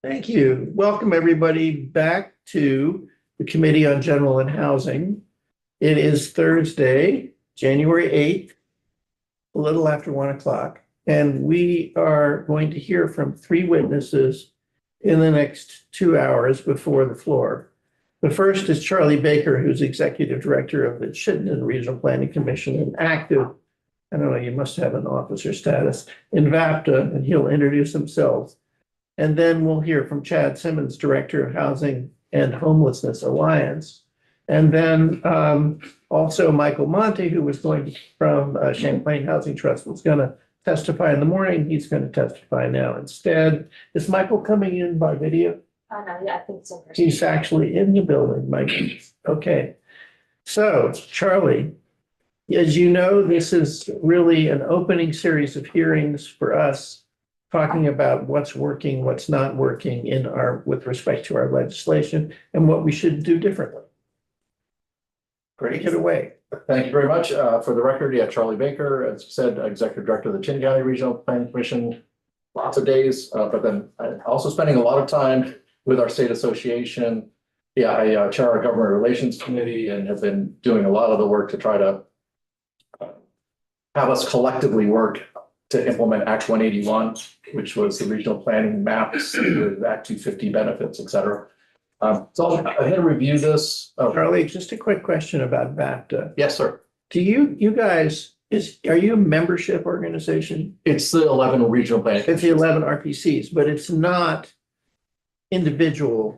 Thank you. Welcome, everybody, back to the Committee on General and Housing. It is Thursday, January 8th, a little after 1 o'clock, and we are going to hear from three witnesses in the next 2 hours before the floor. The first is Charlie Baker, who's Executive Director of the Chittenden Regional Planning Commission and active, I don't know, you must have an officer status, in VAPTA, and he'll introduce himself. And then we'll hear from Chad Simmons, Director of Housing and Homelessness Alliance. And then also Michael Monte, who was going from Champlain Housing Trust, was going to testify in the morning. He's going to testify now instead. Is Michael coming in by video? No, yeah, I think so. He's actually in the building, Michael. Okay. So, Charlie, as you know, this is really an opening series of hearings for us, talking about what's working, what's not working with respect to our legislation and what we should do differently. Take it away. Thank you very much. For the record, Charlie Baker, as you said, Executive Director of the Chittenden County Regional Planning Commission, lots of days, but then also spending a lot of time with our state association. I chair our government relations committee and have been doing a lot of the work to try to have us collectively work to implement Act 181, which was the regional planning maps with Act 250 benefits, et cetera. So I'm going to review this. Charlie, just a quick question about VAPTA. Yes, sir. Do you guys, are you a membership organization? It's the 11 regional planning. It's the 11 RPCs, but it's not individuals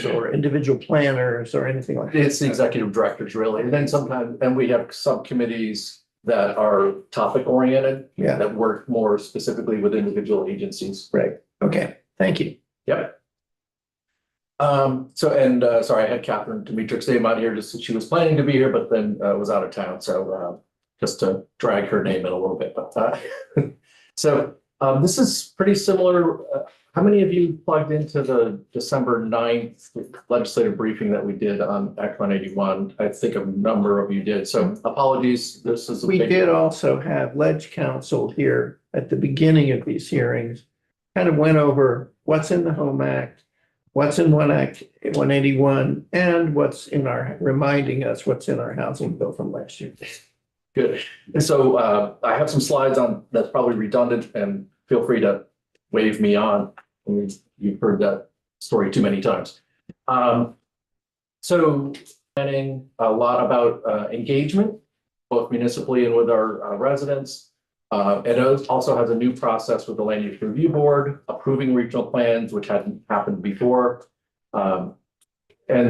or individual planners or anything like that. It's the executive directors, really. And then sometimes, and we have subcommittees that are topic oriented, that work more specifically with individual agencies. Right. Okay. Thank you. Yep. Sorry, I had Catherine Dimitrik's name out here, just she was planning to be here, but then was out of town. So just to drag her name in a little bit. But this is pretty similar. How many of you plugged into the December 9th legislative briefing that we did on Act 181? I think a number of you did. So apologies. This is we did also have Ledge Council here at the beginning of these hearings, kind of went over what's in the Home Act, what's in Act 181, and reminding us what's in our housing bill from last year. Good. And so I have some slides on that's probably redundant, and feel free to wave me on. You've heard that story too many times. So planning a lot about engagement, both municipally and with our residents. It also has a new process with the Land Use Review Board approving regional plans, which hadn't happened before. And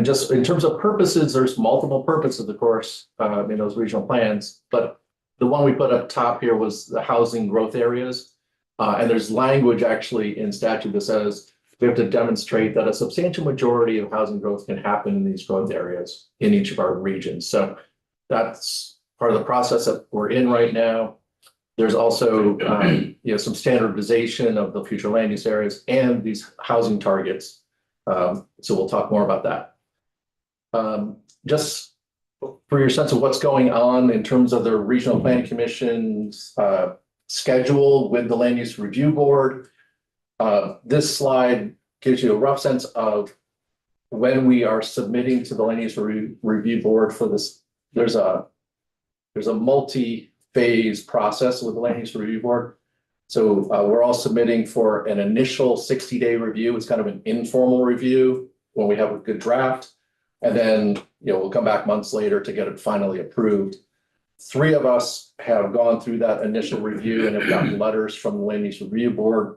just in terms of purposes, there's multiple purposes, of course, in those regional plans. But the one we put up top here was the housing growth areas. And there's language actually in statute that says we have to demonstrate that a substantial majority of housing growth can happen in these growth areas in each of our regions. So that's part of the process that we're in right now. There's also some standardization of the future land use areas and these housing targets. So we'll talk more about that. Just for your sense of what's going on in terms of the Regional Planning Commission's schedule with the Land Use Review Board. This slide gives you a rough sense of when we are submitting to the Land Use Review Board for this. There's a multi-phase process with the Land Use Review Board. So we're all submitting for an initial 60-day review. It's kind of an informal review when we have a good draft. And then we'll come back months later to get it finally approved. 3 of us have gone through that initial review and have gotten letters from the Land Use Review Board.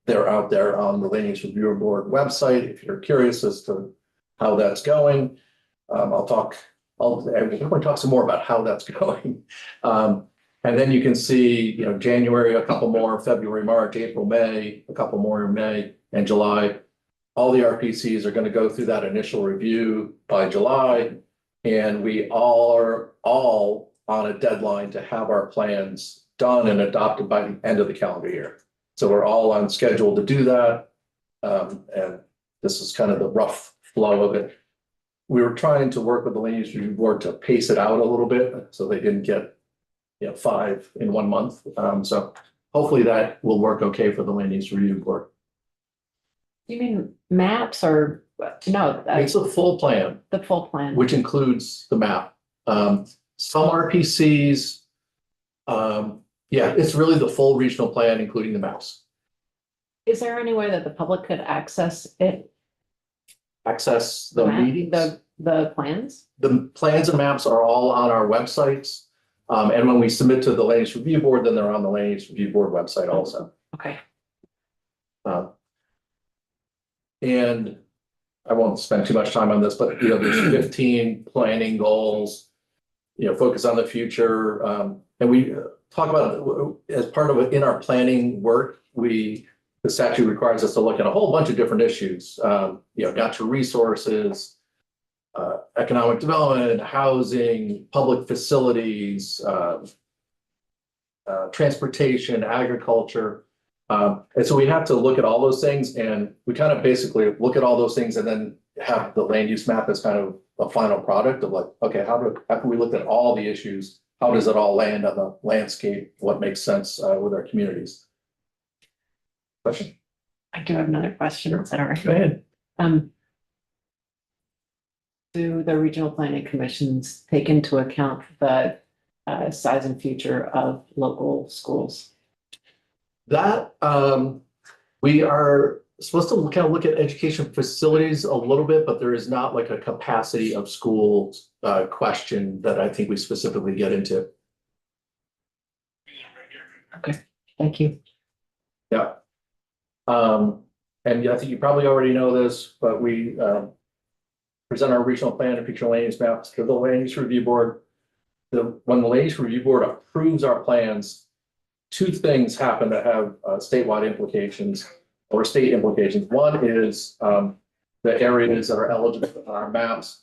They're out there on the Land Use Review Board website if you're curious as to how that's going. I'll talk some more about how that's going. And then you can see, January, a couple more, February, March, April, May, a couple more in May and July. All the RPCs are going to go through that initial review by July. And we are all on a deadline to have our plans done and adopted by the end of the calendar year. So we're all on schedule to do that. And this is kind of the rough flow of it. We were trying to work with the Land Use Review Board to pace it out a little bit so they didn't get 5 in 1 month. So hopefully that will work okay for the Land Use Review Board. You mean maps or, no, It's a full plan, the full plan? which includes the map. Some RPCs. Yeah, it's really the full regional plan, including the maps. Is there any way that the public could access it? Access the map- meetings. The plans? The plans and maps are all on our websites. And when we submit to the Land Use Review Board, then they're on the Land Use Review Board website also. Okay. And I won't spend too much time on this, but there's 15 planning goals. Focus on the future. And we talk about as part of it in our planning work, the statute requires us to look at a whole bunch of different issues. Natural resources, economic development, housing, public facilities, transportation, agriculture. And so we have to look at all those things, and we kind of basically look at all those things and then have the land use map as kind of a final product of like, okay, after we looked at all the issues, how does it all land on the landscape? What makes sense with our communities? Question? I do have another question. Sorry. Go ahead. Do the regional planning commissions take into account the size and future of local schools? That, we are supposed to kind of look at education facilities a little bit, but there is not like a capacity of schools question that I think we specifically get into. Okay, thank you. Yeah. And I think you probably already know this, but we present our regional plan and future land use maps to the Land Use Review Board. When the Land Use Review Board approves our plans, two things happen that have statewide implications or state implications. One is the areas that are eligible for our maps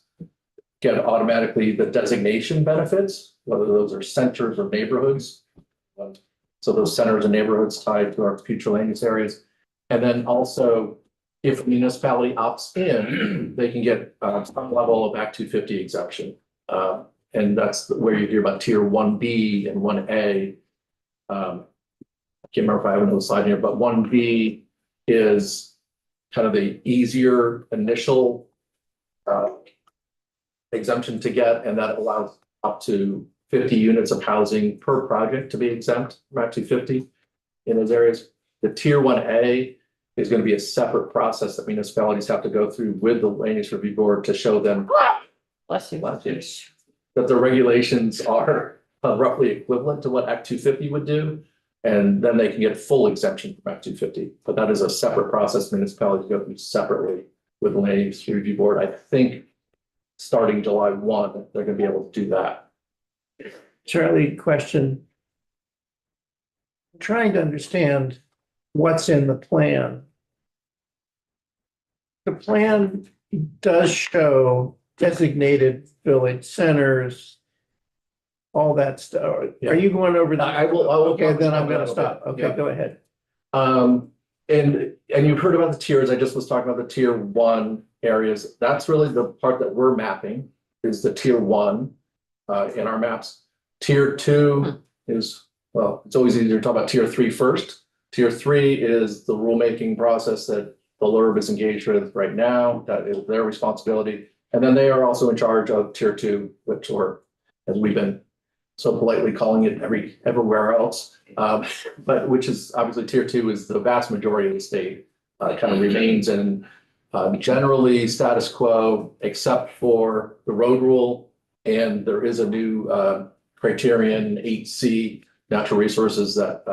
get automatically the designation benefits, whether those are centers or neighborhoods. So those centers and neighborhoods tied to our future land use areas. And then also, if a municipality opts in, they can get some level of Act 250 exemption. And that's where you hear about tier 1B and 1A. I can't remember if I have another slide here, but 1B is kind of the easier initial exemption to get, and that allows up to 50 units of housing per project to be exempt from Act 250 in those areas. The tier 1A is going to be a separate process that municipalities have to go through with the Land Use Review Board to show them Bless you. that the regulations are roughly equivalent to what Act 250 would do. And then they can get full exemption from Act 250. But that is a separate process municipalities go through separately with the Land Use Review Board. I think starting July 1, they're going to be able to do that. Charlie, question. Trying to understand what's in the plan. The plan does show designated village centers, all that stuff. Yeah. Are you going over that? I will. Okay, then I'm gonna stop. Okay, Yeah. go ahead. And you've heard about the tiers. I just was talking about the tier 1 areas. That's really the part that we're mapping is the tier 1 in our maps. Tier 2 is, well, it's always easier to talk about tier 3 first. Tier 3 is the rulemaking process that the LURB is engaged with right now. That is their responsibility. And then they are also in charge of tier 2, which or as we've been so politely calling it everywhere else. But which is obviously tier 2 is the vast majority of the state kind of remains in generally status quo, except for the road rule. And there is a new criterion 8C natural resources that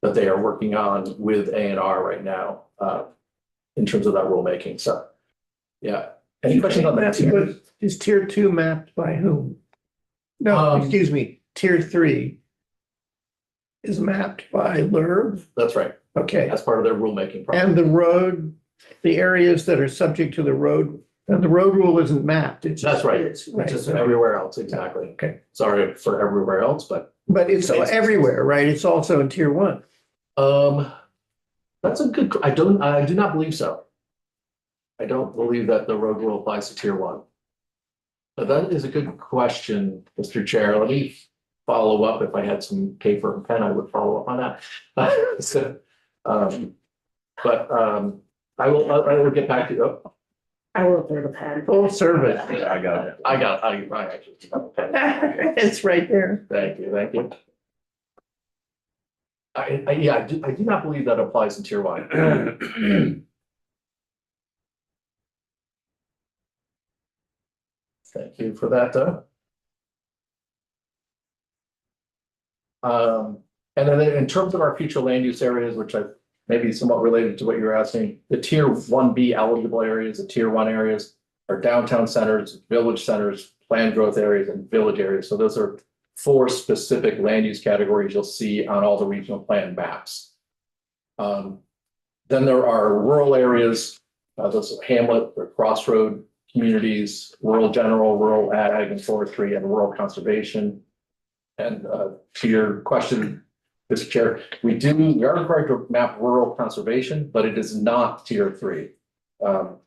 they are working on with A&R right now in terms of that rulemaking. So, yeah. Any questions on that? Tier? Is tier 2 mapped by whom? No, excuse me, tier 3 is mapped by LURB. That's right. Okay, As part of their rulemaking process. and the road, the areas that are subject to the road, and the road rule isn't mapped. It's That's right. It's right. Just everywhere else, exactly. Okay. Sorry for everywhere else, but But it's everywhere, right? It's also in tier 1. that's a good, I do not believe so. I don't believe that the road rule applies to tier 1. But that is a good question, Mr. Chair. Let me follow up. If I had some paper and pen, I would follow up on that. I will get back to you. Oh, I will throw the pen. Full service. I got it. I actually. It's right there. Thank you, thank you. Yeah, I do not believe that applies in tier one. Thank you for that, though. And then in terms of our future land use areas, which I may be somewhat related to what you're asking, the tier 1B eligible areas, the tier 1 areas are downtown centers, village centers, planned growth areas, and village areas. So those are 4 specific land use categories you'll see on all the regional plan maps. Then there are rural areas, those hamlet or crossroad communities, rural general, rural ag and forestry, and rural conservation. And to your question, Mr. Chair, we are required to map rural conservation, but it is not tier 3. And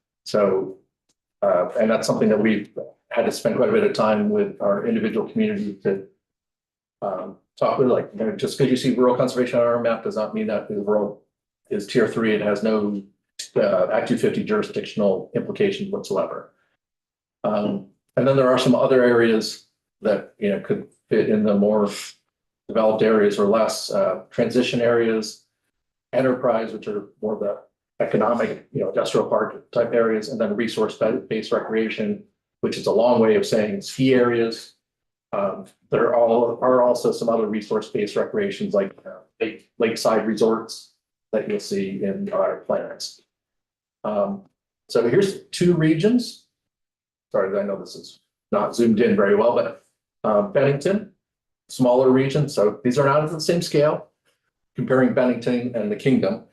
that's something that we've had to spend quite a bit of time with our individual community to talk with, like, just because you see rural conservation on our map does not mean that the rural is tier 3. It has no Act 250 jurisdictional implications whatsoever. And then there are some other areas that could fit in the more developed areas or less, transition areas, enterprise, which are more of the economic, industrial park type areas, and then resource-based recreation, which is a long way of saying ski areas. There are also some other resource-based recreations like lakeside resorts that you'll see in our plans. So here's 2 regions. Sorry, I know this is not zoomed in very well, but Bennington, smaller region. So these are not at the same scale, comparing Bennington and the Kingdom.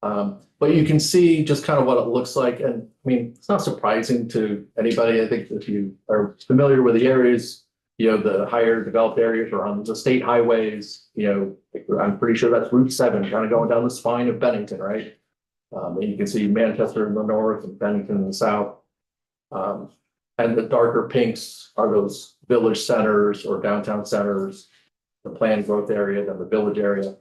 But you can see just kind of what it looks like. And I mean, it's not surprising to anybody. I think if you are familiar with the areas, the higher developed areas are on the state highways, I'm pretty sure that's Route 7, kind of going down the spine of Bennington, right? And you can see Manchester in the north and Bennington in the south. And the darker pinks are those village centers or downtown centers, the planned growth area, then the village area.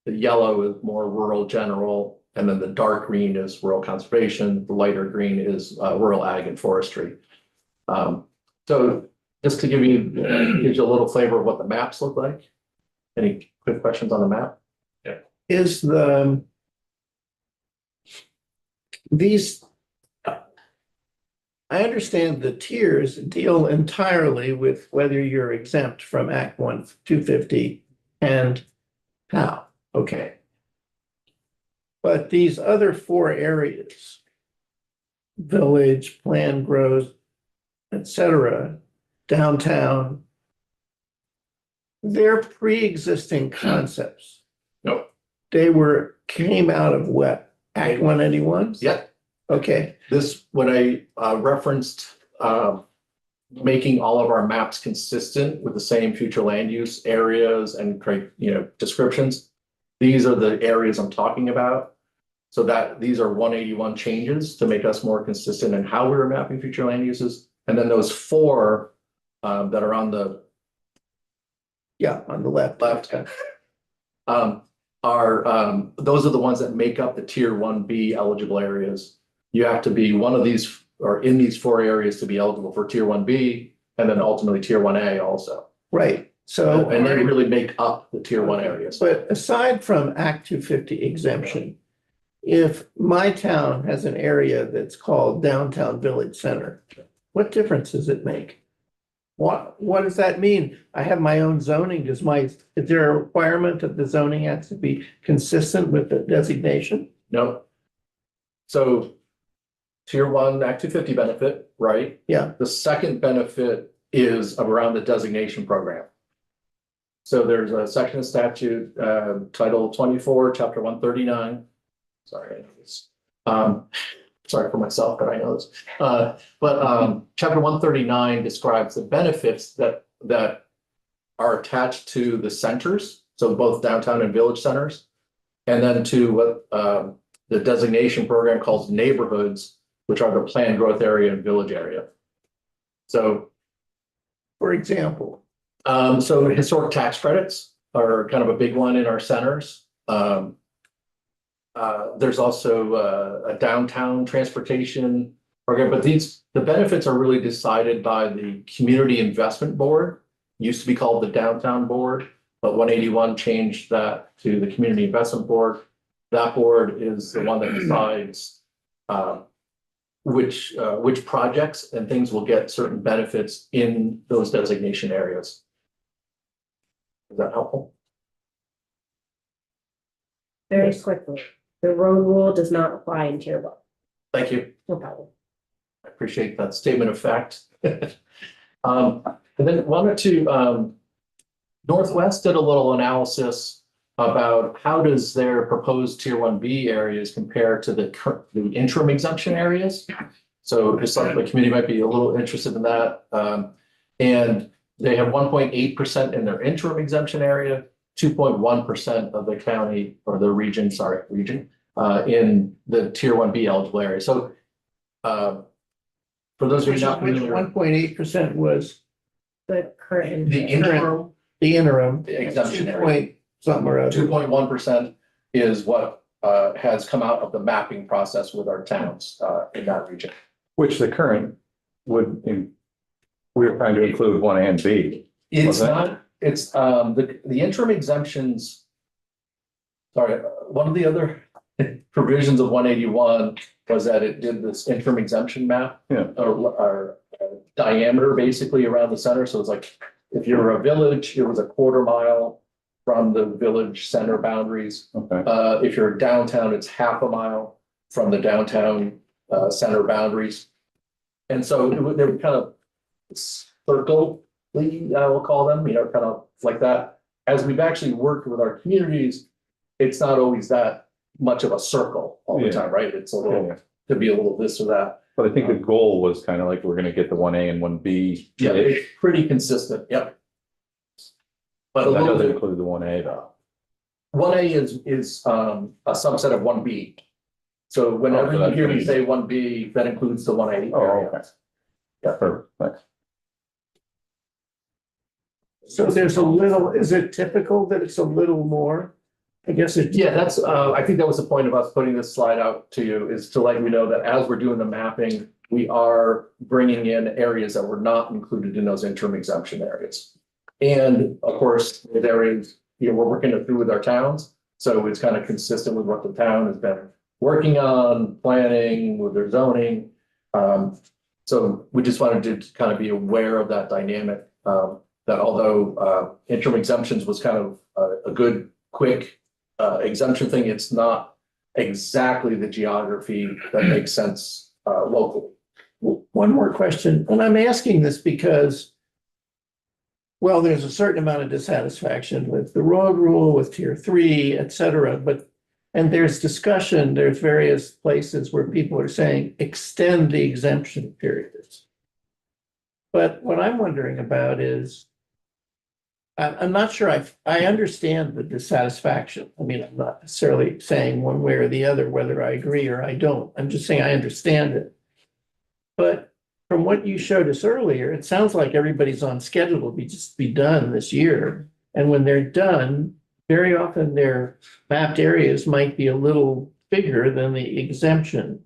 The yellow is more rural general, and then the dark green is rural conservation. The lighter green is rural ag and forestry. So just to gives you a little flavor of what the maps look like. Any quick questions on the map? Yeah. I understand the tiers deal entirely with whether you're exempt from Act 250 and how. Okay. But these other 4 areas, village, planned growth, etc., downtown, they're pre-existing concepts. No. They came out of what? Act 181? Yep. Okay. When I referenced making all of our maps consistent with the same future land use areas and descriptions, these are the areas I'm talking about. So that these are 181 changes to make us more consistent in how we were mapping future land uses. And then those 4 that are on the left. Those are the ones that make up the tier 1B eligible areas. You have to be one of these or in these 4 areas to be eligible for tier 1B and then ultimately tier 1A also. Right. So and they really make up the tier 1 areas. But aside from Act 250 exemption, if my town has an area that's called Downtown Village Center, what difference does it make? What does that mean? I have my own zoning. Is there a requirement that the zoning has to be consistent with the designation? No. So tier 1 Act 250 benefit, right? Yeah. The second benefit is around the designation program. So there's a section of statute, Title 24, Chapter 139. Sorry, I know this. Sorry for myself, but I know this. But Chapter 139 describes the benefits that are attached to the centers, so both downtown and village centers, and then to what the designation program calls neighborhoods, which are the planned growth area and village area. So, for example, so historic tax credits are kind of a big one in our centers. There's also a downtown transportation program, but the benefits are really decided by the Community Investment Board. Used to be called the Downtown Board, but 181 changed that to the Community Investment Board. That board is the one that decides which projects and things will get certain benefits in those designation areas. Is that helpful? Very Yes. quickly, the road rule does not apply in tier one. Thank you. No problem. I appreciate that statement of fact. And then wanted to, Northwest did a little analysis about how does their proposed tier 1B areas compare to the interim exemption areas. So just like the committee might be a little interested in that. And they have 1.8% in their interim exemption area, 2.1% of the county or the region, in the tier 1B eligible area. So for those of you not Which familiar, 1.8% was The current. the interim the interim. exemption 2 area. point something or other. 2.1% is what has come out of the mapping process with our towns in that region. Which the current we were trying to include one and B. It's Was that- not, it's the interim exemptions. Sorry, one of the other provisions of 181 was that it did this interim exemption map. Yeah. Or diameter basically around the center. So it's like, if you're a village, it was a 1/4 mile from the village center boundaries. Okay, If you're downtown, it's 1/2 mile from the downtown center boundaries. And so they were kind of circle, I will call them, kind of like that. As we've actually worked with our communities, it's not always that much of a circle all the Yeah. time, right? It's a little, yeah, could be a little this or that. but I think the goal was kind of like, we're gonna get the one A and one B. Yeah, it's pretty consistent, yep. But a That little doesn't bit, include the one A though. 1A is a subset of 1B. So whenever Oh, so you that's hear me gonna- say 1B, that includes the 1A. Oh, area. okay. Yeah, perfect, thanks. So there's a little, is it typical that it's a little more? I guess it. Yeah, that's, I think that was the point of us putting this slide out to you, is to let you know that as we're doing the mapping, we are bringing in areas that were not included in those interim exemption areas. And of course, with areas, we're working it through with our towns, so it's kind of consistent with what the town has been working on, planning with their zoning. So we just wanted to kind of be aware of that dynamic, that although interim exemptions was kind of a good, quick exemption thing, it's not exactly the geography that makes sense locally. One more question, and I'm asking this because, well, there's a certain amount of dissatisfaction with the road rule, with tier 3, et cetera, and there's discussion, there's various places where people are saying, extend the exemption periods. But what I'm wondering about is, I'm not sure I understand the dissatisfaction. I mean, I'm not necessarily saying one way or the other, whether I agree or I don't. I'm just saying I understand it. But from what you showed us earlier, it sounds like everybody's on schedule to just be done this year. And when they're done, very often their mapped areas might be a little bigger than the exemption.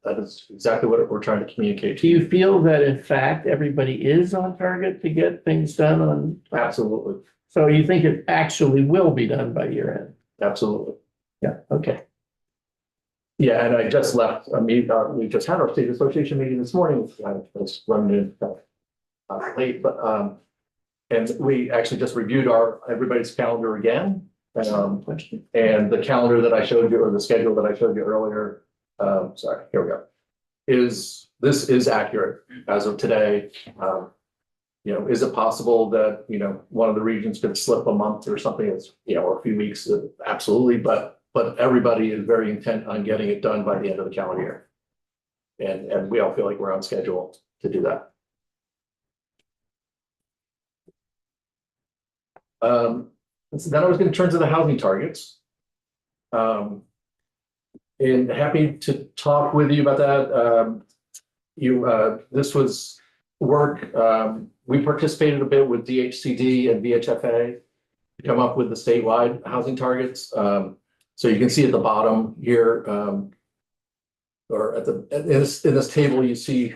That is exactly what we're trying to communicate to Do you. you feel that in fact, everybody is on target to get things done on? Absolutely, So you think it actually will be done by year end? absolutely. Yeah, okay. Yeah, and I just left a meet, we just had our state association meeting this morning. I was running in late, but and we actually just reviewed everybody's calendar again. And the calendar that I showed you, or the schedule that I showed you earlier, sorry, here we go. This is accurate as of today. Is it possible that, one of the regions could slip a month or something, or a few weeks? Absolutely, but everybody is very intent on getting it done by the end of the calendar year. And we all feel like we're on schedule to do that. So then I was going to turn to the housing targets. And happy to talk with you about that. This was work, we participated a bit with DHCD and VHFA to come up with the statewide housing targets. So you can see at the bottom here, or in this table, you see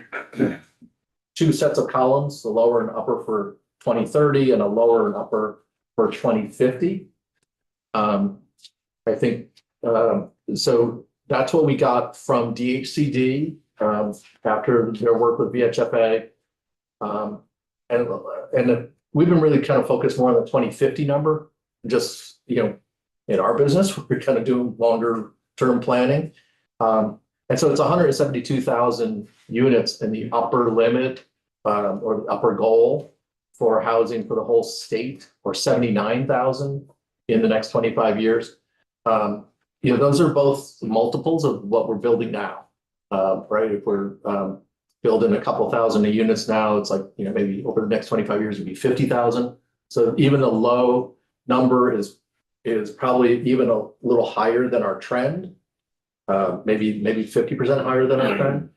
two sets of columns, the lower and upper for 2030 and a lower and upper for 2050. I think, so that's what we got from DHCD, after their work with VHFA. And we've been really kind of focused more on the 2050 number, just, in our business, we're kind of doing longer term planning. And so it's 172,000 units in the upper limit, or the upper goal for housing for the whole state, or 79,000 in the next 25 years. Those are both multiples of what we're building now, right? If we're building a couple thousand units now, it's like, maybe over the next 25 years, it'd be 50,000. So even a low number is probably even a little higher than our trend, maybe 50% higher than our trend.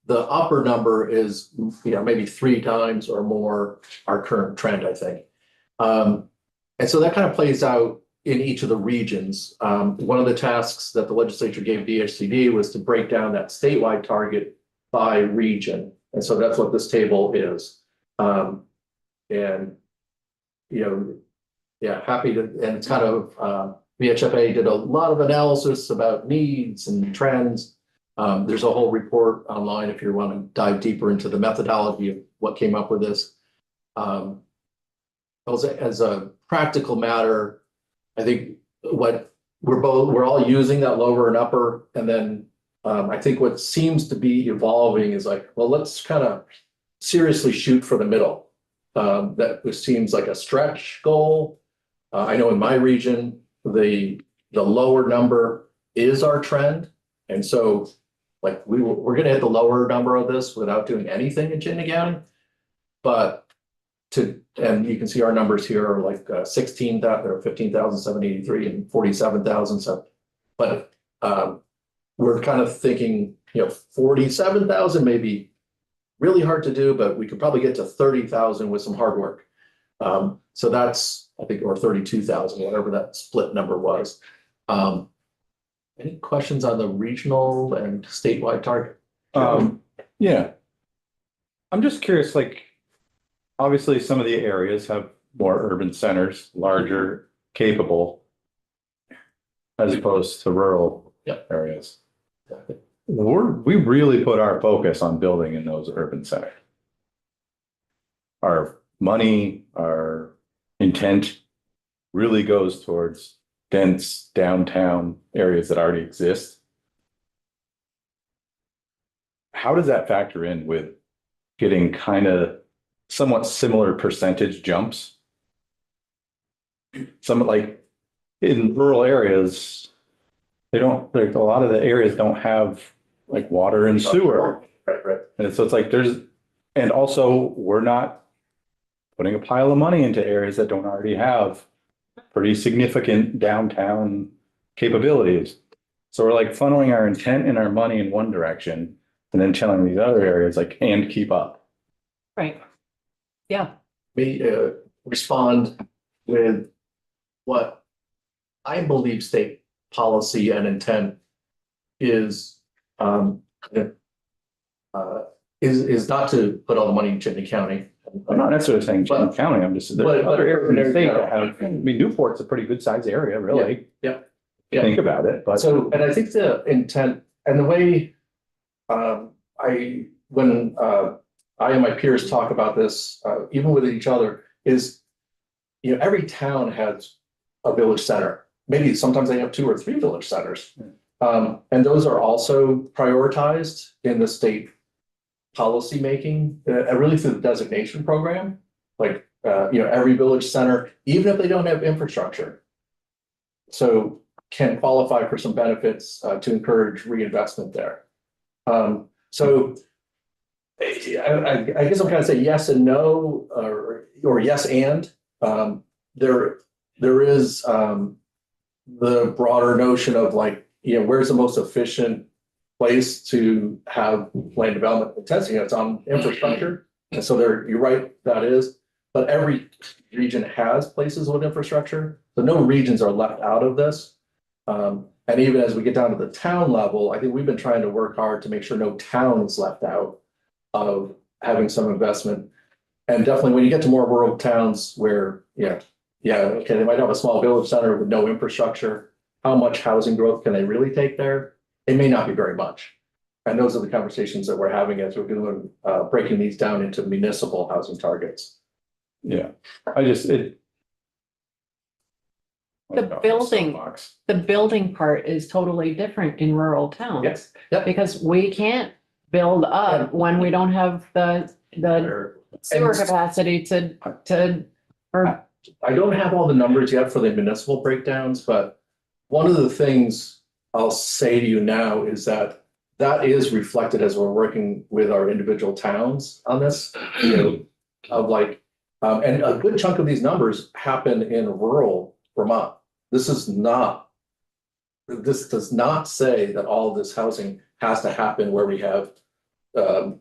The upper number is, maybe 3 times or more our current trend, I think. And so that kind of plays out in each of the regions. One of the tasks that the legislature gave DHCD was to break down that statewide target by region. And so that's what this table is. Happy to, and it's kind of, VHFA did a lot of analysis about needs and trends. There's a whole report online if you want to dive deeper into the methodology of what came up with this. As a practical matter, I think what we're all using that lower and upper, and then I think what seems to be evolving is like, well, let's kind of seriously shoot for the middle. That seems like a stretch goal. I know in my region, the lower number is our trend, and so like we're going to hit the lower number of this without doing anything in Chittenden County, but and you can see our numbers here are like 16,000 or 15,783 and 47,000. So, but we're kind of thinking, 47,000 may be really hard to do, but we could probably get to 30,000 with some hard work. So that's, I think, or 32,000, whatever that split number was. Any questions on the regional and statewide target? Yeah. I'm just curious, like, obviously some of the areas have more urban centers, larger, capable, as opposed to rural areas. We really put our focus on building in those urban centers. Our money, our intent really goes towards dense downtown areas that already exist. How does that factor in with getting kind of somewhat similar percentage jumps? Some like in rural areas, they don't, like a lot of the areas don't have like water and sewer. Right. And so it's like and also we're not putting a pile of money into areas that don't already have pretty significant downtown capabilities. So we're like funneling our intent and our money in one direction and then telling these other areas like, and keep up. Right. Yeah. We respond with what I believe state policy and intent is not to put all the money in Chittenden County. I'm not necessarily saying Chittenden County, I'm just, there's other areas in the state that have, I mean, Newport's a pretty good sized area, really. Yeah. Think about it, but. So, and I think the intent and the way when I and my peers talk about this, even with each other, is, every town has a village center. Maybe sometimes they have 2 or 3 village centers. And those are also prioritized in the state policy making, really through the designation program. Like, every village center, even if they don't have infrastructure, so can qualify for some benefits to encourage reinvestment there. So I guess I'm kind of saying yes and no, or yes and. There is the broader notion of like, where's the most efficient place to have land development and testing? It's on infrastructure. And so you're right, that is. But every region has places with infrastructure. So no regions are left out of this. And even as we get down to the town level, I think we've been trying to work hard to make sure no town is left out of having some investment. And definitely when you get to more rural towns where, okay, they might have a small village center with no infrastructure. How much housing growth can they really take there? It may not be very much. And those are the conversations that we're having as we're doing, breaking these down into municipal housing targets. Yeah, I just, it. The building part is totally different in rural towns. Yes, yep. Because we can't build up when we don't have the sewer capacity or I don't have all the numbers yet for the municipal breakdowns, but one of the things I'll say to you now is that is reflected as we're working with our individual towns on this, of like, and a good chunk of these numbers happen in rural Vermont. This does not say that all of this housing has to happen where we have the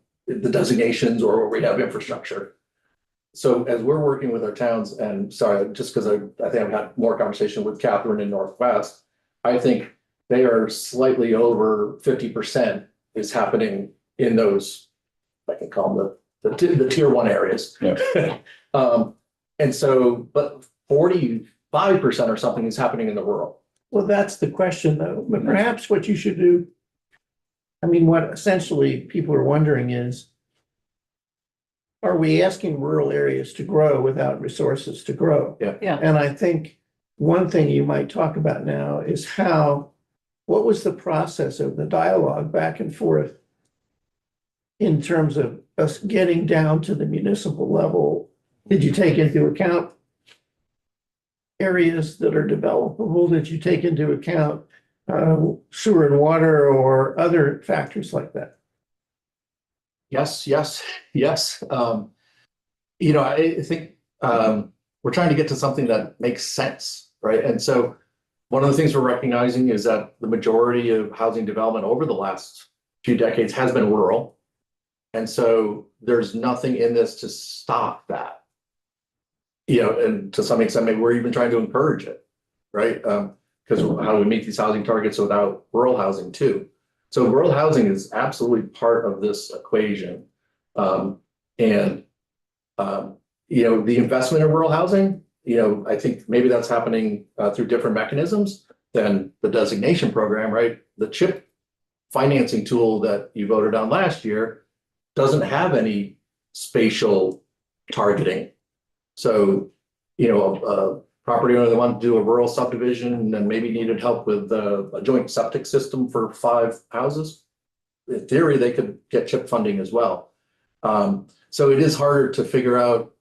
designations or where we have infrastructure. So as we're working with our towns, and sorry, just because I think I've had more conversation with Catherine in Northwest, I think they are slightly over 50% is happening in those, I can call them the tier 1 areas. Yeah. And so, but 45% or something is happening in the rural. Well, that's the question though, but perhaps what you should do. I mean, what essentially people are wondering is, are we asking rural areas to grow without resources to grow? Yeah. And I think one thing you might talk about now is what was the process of the dialogue back and forth in terms of us getting down to the municipal level? Did you take into account areas that are developable? Did you take into account sewer and water or other factors like that? Yes. I think we're trying to get to something that makes sense, right? And so one of the things we're recognizing is that the majority of housing development over the last few decades has been rural. And so there's nothing in this to stop that. And to some extent, maybe we're even trying to encourage it, right? Because how do we meet these housing targets without rural housing too? So rural housing is absolutely part of this equation. The investment in rural housing, I think maybe that's happening through different mechanisms than the designation program, right? The CHIP financing tool that you voted on last year doesn't have any spatial targeting. So, a property owner that wanted to do a rural subdivision and maybe needed help with a joint septic system for 5 houses, in theory, they could get CHIP funding as well. So it is harder to figure out,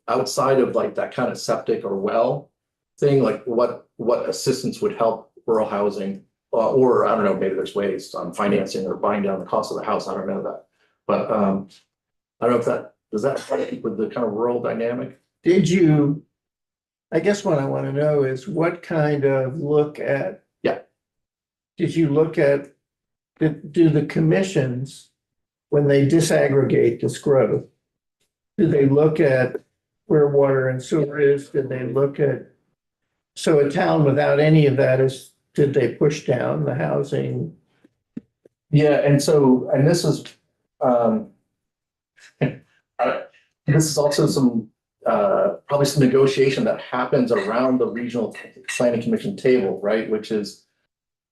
outside of like that kind of septic or well thing, like what assistance would help rural housing, or I don't know, maybe there's ways on financing or buying down the cost of the house. I don't know that, but I don't know if does that fit with the kind of rural dynamic? I guess what I want to know is what kind of look at. Yeah. Did you look at, do the commissions, when they disaggregate this growth, do they look at where water and sewer is? Did they look at, so a town without any of that did they push down the housing? Yeah, and this is this is also some probably some negotiation that happens around the regional planning commission table, right? Which is,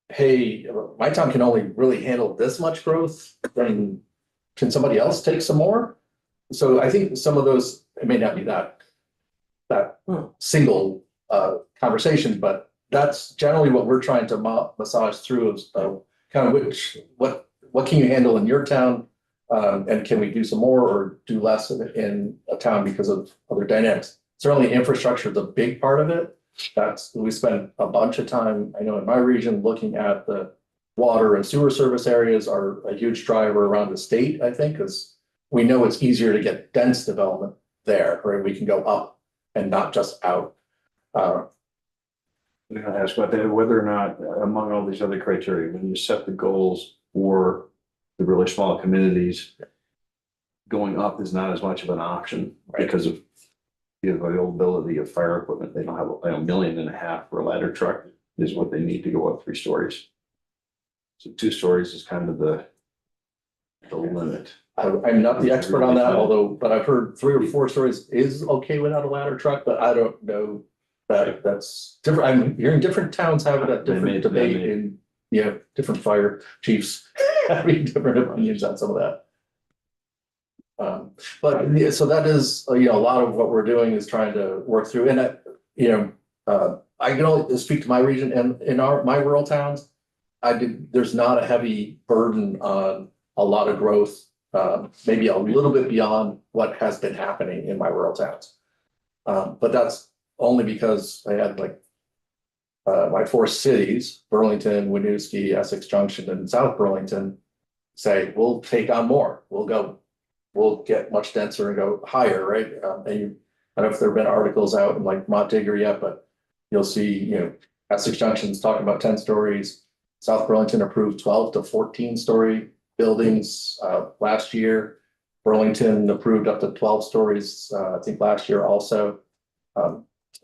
hey, my town can only really handle this much growth, then can somebody else take some more? So I think some of those, it may not be that single conversation, but that's generally what we're trying to massage through is kind of what can you handle in your town? And can we do some more or do less in a town because of other dynamics? Certainly infrastructure is a big part of it. We spend a bunch of time, I know in my region, looking at the water and sewer service areas are a huge driver around the state, I think, because we know it's easier to get dense development there, right? We can go up and not just out. I'm going to ask about that, whether or not among all these other criteria, when you set the goals for the really small communities, going up is not as much of an option because of the availability of fire equipment. They don't have $1.5 million for a ladder truck is what they need to go up 3 stories. So 2 stories is kind of the limit. I'm not the expert on that, although, but I've heard 3 or 4 stories is okay without a ladder truck, but I don't know that that's different. I'm hearing different towns have it at different debate in, different fire chiefs having different opinions on some of that. But yeah, so that is, a lot of what we're doing is trying to work through, and I can only speak to my region and in my rural towns. There's not a heavy burden on a lot of growth, maybe a little bit beyond what has been happening in my rural towns. But that's only because I had my 4 cities, Burlington, Winooski, Essex Junction, and South Burlington, say, we'll take on more, we'll get much denser and go higher, right? And I don't know if there have been articles out in like Mont Digger yet, but you'll see, Essex Junction's talking about 10 stories. South Burlington approved 12 to 14 story buildings last year. Burlington approved up to 12 stories, I think last year also.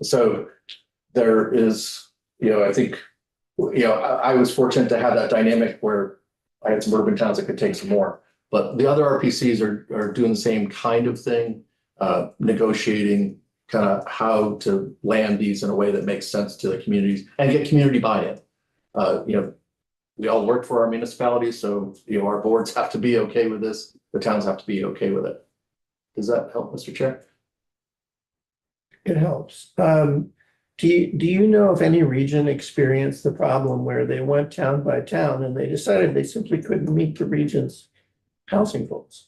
So there is, I think, I was fortunate to have that dynamic where I had some urban towns that could take some more. But the other RPCs are doing the same kind of thing, negotiating kind of how to land these in a way that makes sense to the communities and get community buy-in. We all work for our municipalities, so our boards have to be okay with this. The towns have to be okay with it. Does that help, Mr. Chair? It helps. Do you know if any region experienced the problem where they went town by town and they decided they simply couldn't meet the region's housing goals?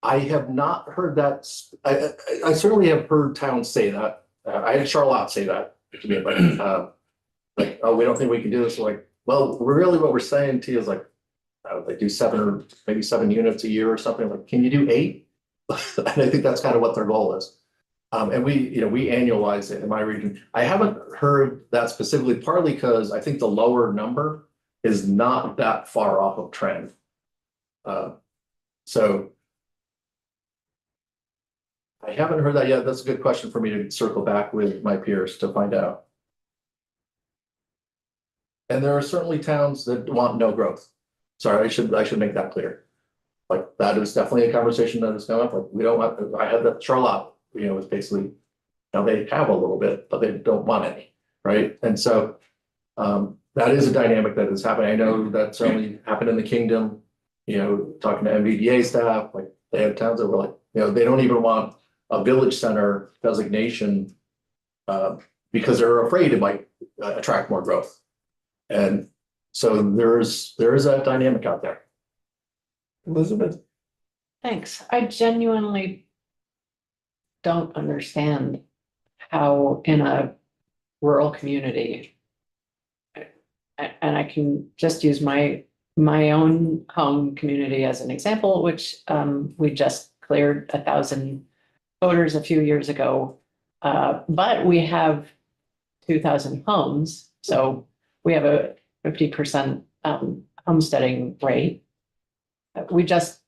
I have not heard that. I certainly have heard towns say that. I had Charlotte say that to me, like, oh, we don't think we can do this. Like, well, really what we're saying to you is like, they do 7 or maybe 7 units a year or something. Like, can you do 8? And I think that's kind of what their goal is. And we annualize it in my region. I haven't heard that specifically, partly because I think the lower number is not that far off of trend. So I haven't heard that yet. That's a good question for me to circle back with my peers to find out. And there are certainly towns that want no growth. Sorry, I should make that clear. Like, that is definitely a conversation that has come up. Like, we don't want, I had that Charlotte, it's basically, they have a little bit, but they don't want any, right? And so that is a dynamic that is happening. I know that certainly happened in the kingdom, talking to MVDA staff, like they have towns that were like, they don't even want a village center designation because they're afraid it might attract more growth. And so there is a dynamic out there. Elizabeth? Thanks. I genuinely don't understand how in a rural community, and I can just use my own home community as an example, which we just cleared 1,000 voters a few years ago. But we have 2,000 homes, so we have a 50% homesteading rate. We just,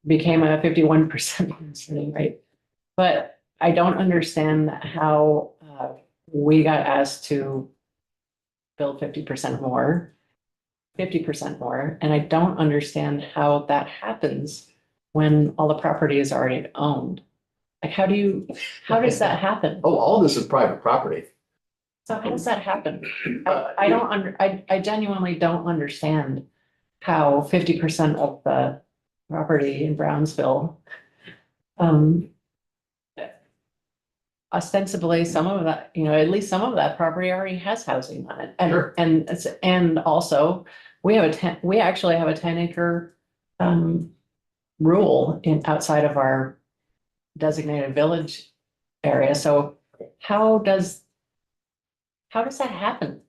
became a 51% homesteading rate. But I don't understand how we got asked to build 50% more, 50% more, and I don't understand how that happens when all the property is already owned. Like, how does that happen? Oh, all this is private property. So how does that happen? I genuinely don't understand how 50% of the property in Brownsville, ostensibly some of that, at least some of that property already has housing on it. Sure. And also we actually have a 10-acre rule outside of our designated village area. So how does that happen?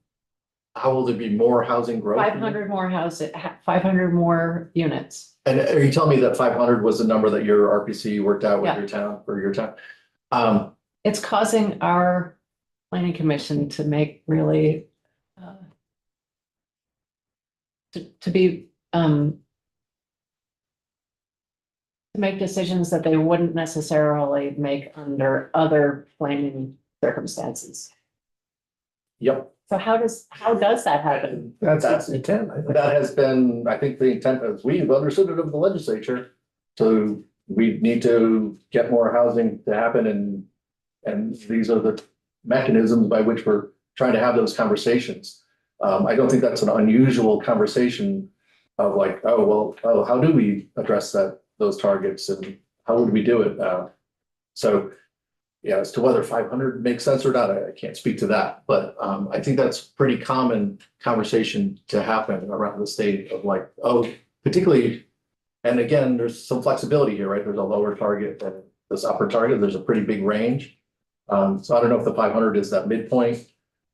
How will there be more housing growth? 500 more houses, 500 more units. And are you telling me that 500 was the number that your RPC worked out with Yeah. your town, for your town? It's causing our planning commission to make really to be to make decisions that they wouldn't necessarily make under other planning circumstances. Yep. So how does that happen? That's its intent, I think. That has been, I think, the intent as we've understood it of the legislature. So we need to get more housing to happen and these are the mechanisms by which we're trying to have those conversations. I don't think that's an unusual conversation of like, how do we address those targets and how would we do it? So yeah, as to whether 500 makes sense or not, I can't speak to that, but I think that's pretty common conversation to happen around the state of like, particularly, and again, there's some flexibility here, right? There's a lower target and this upper target, there's a pretty big range. So I don't know if the 500 is that midpoint.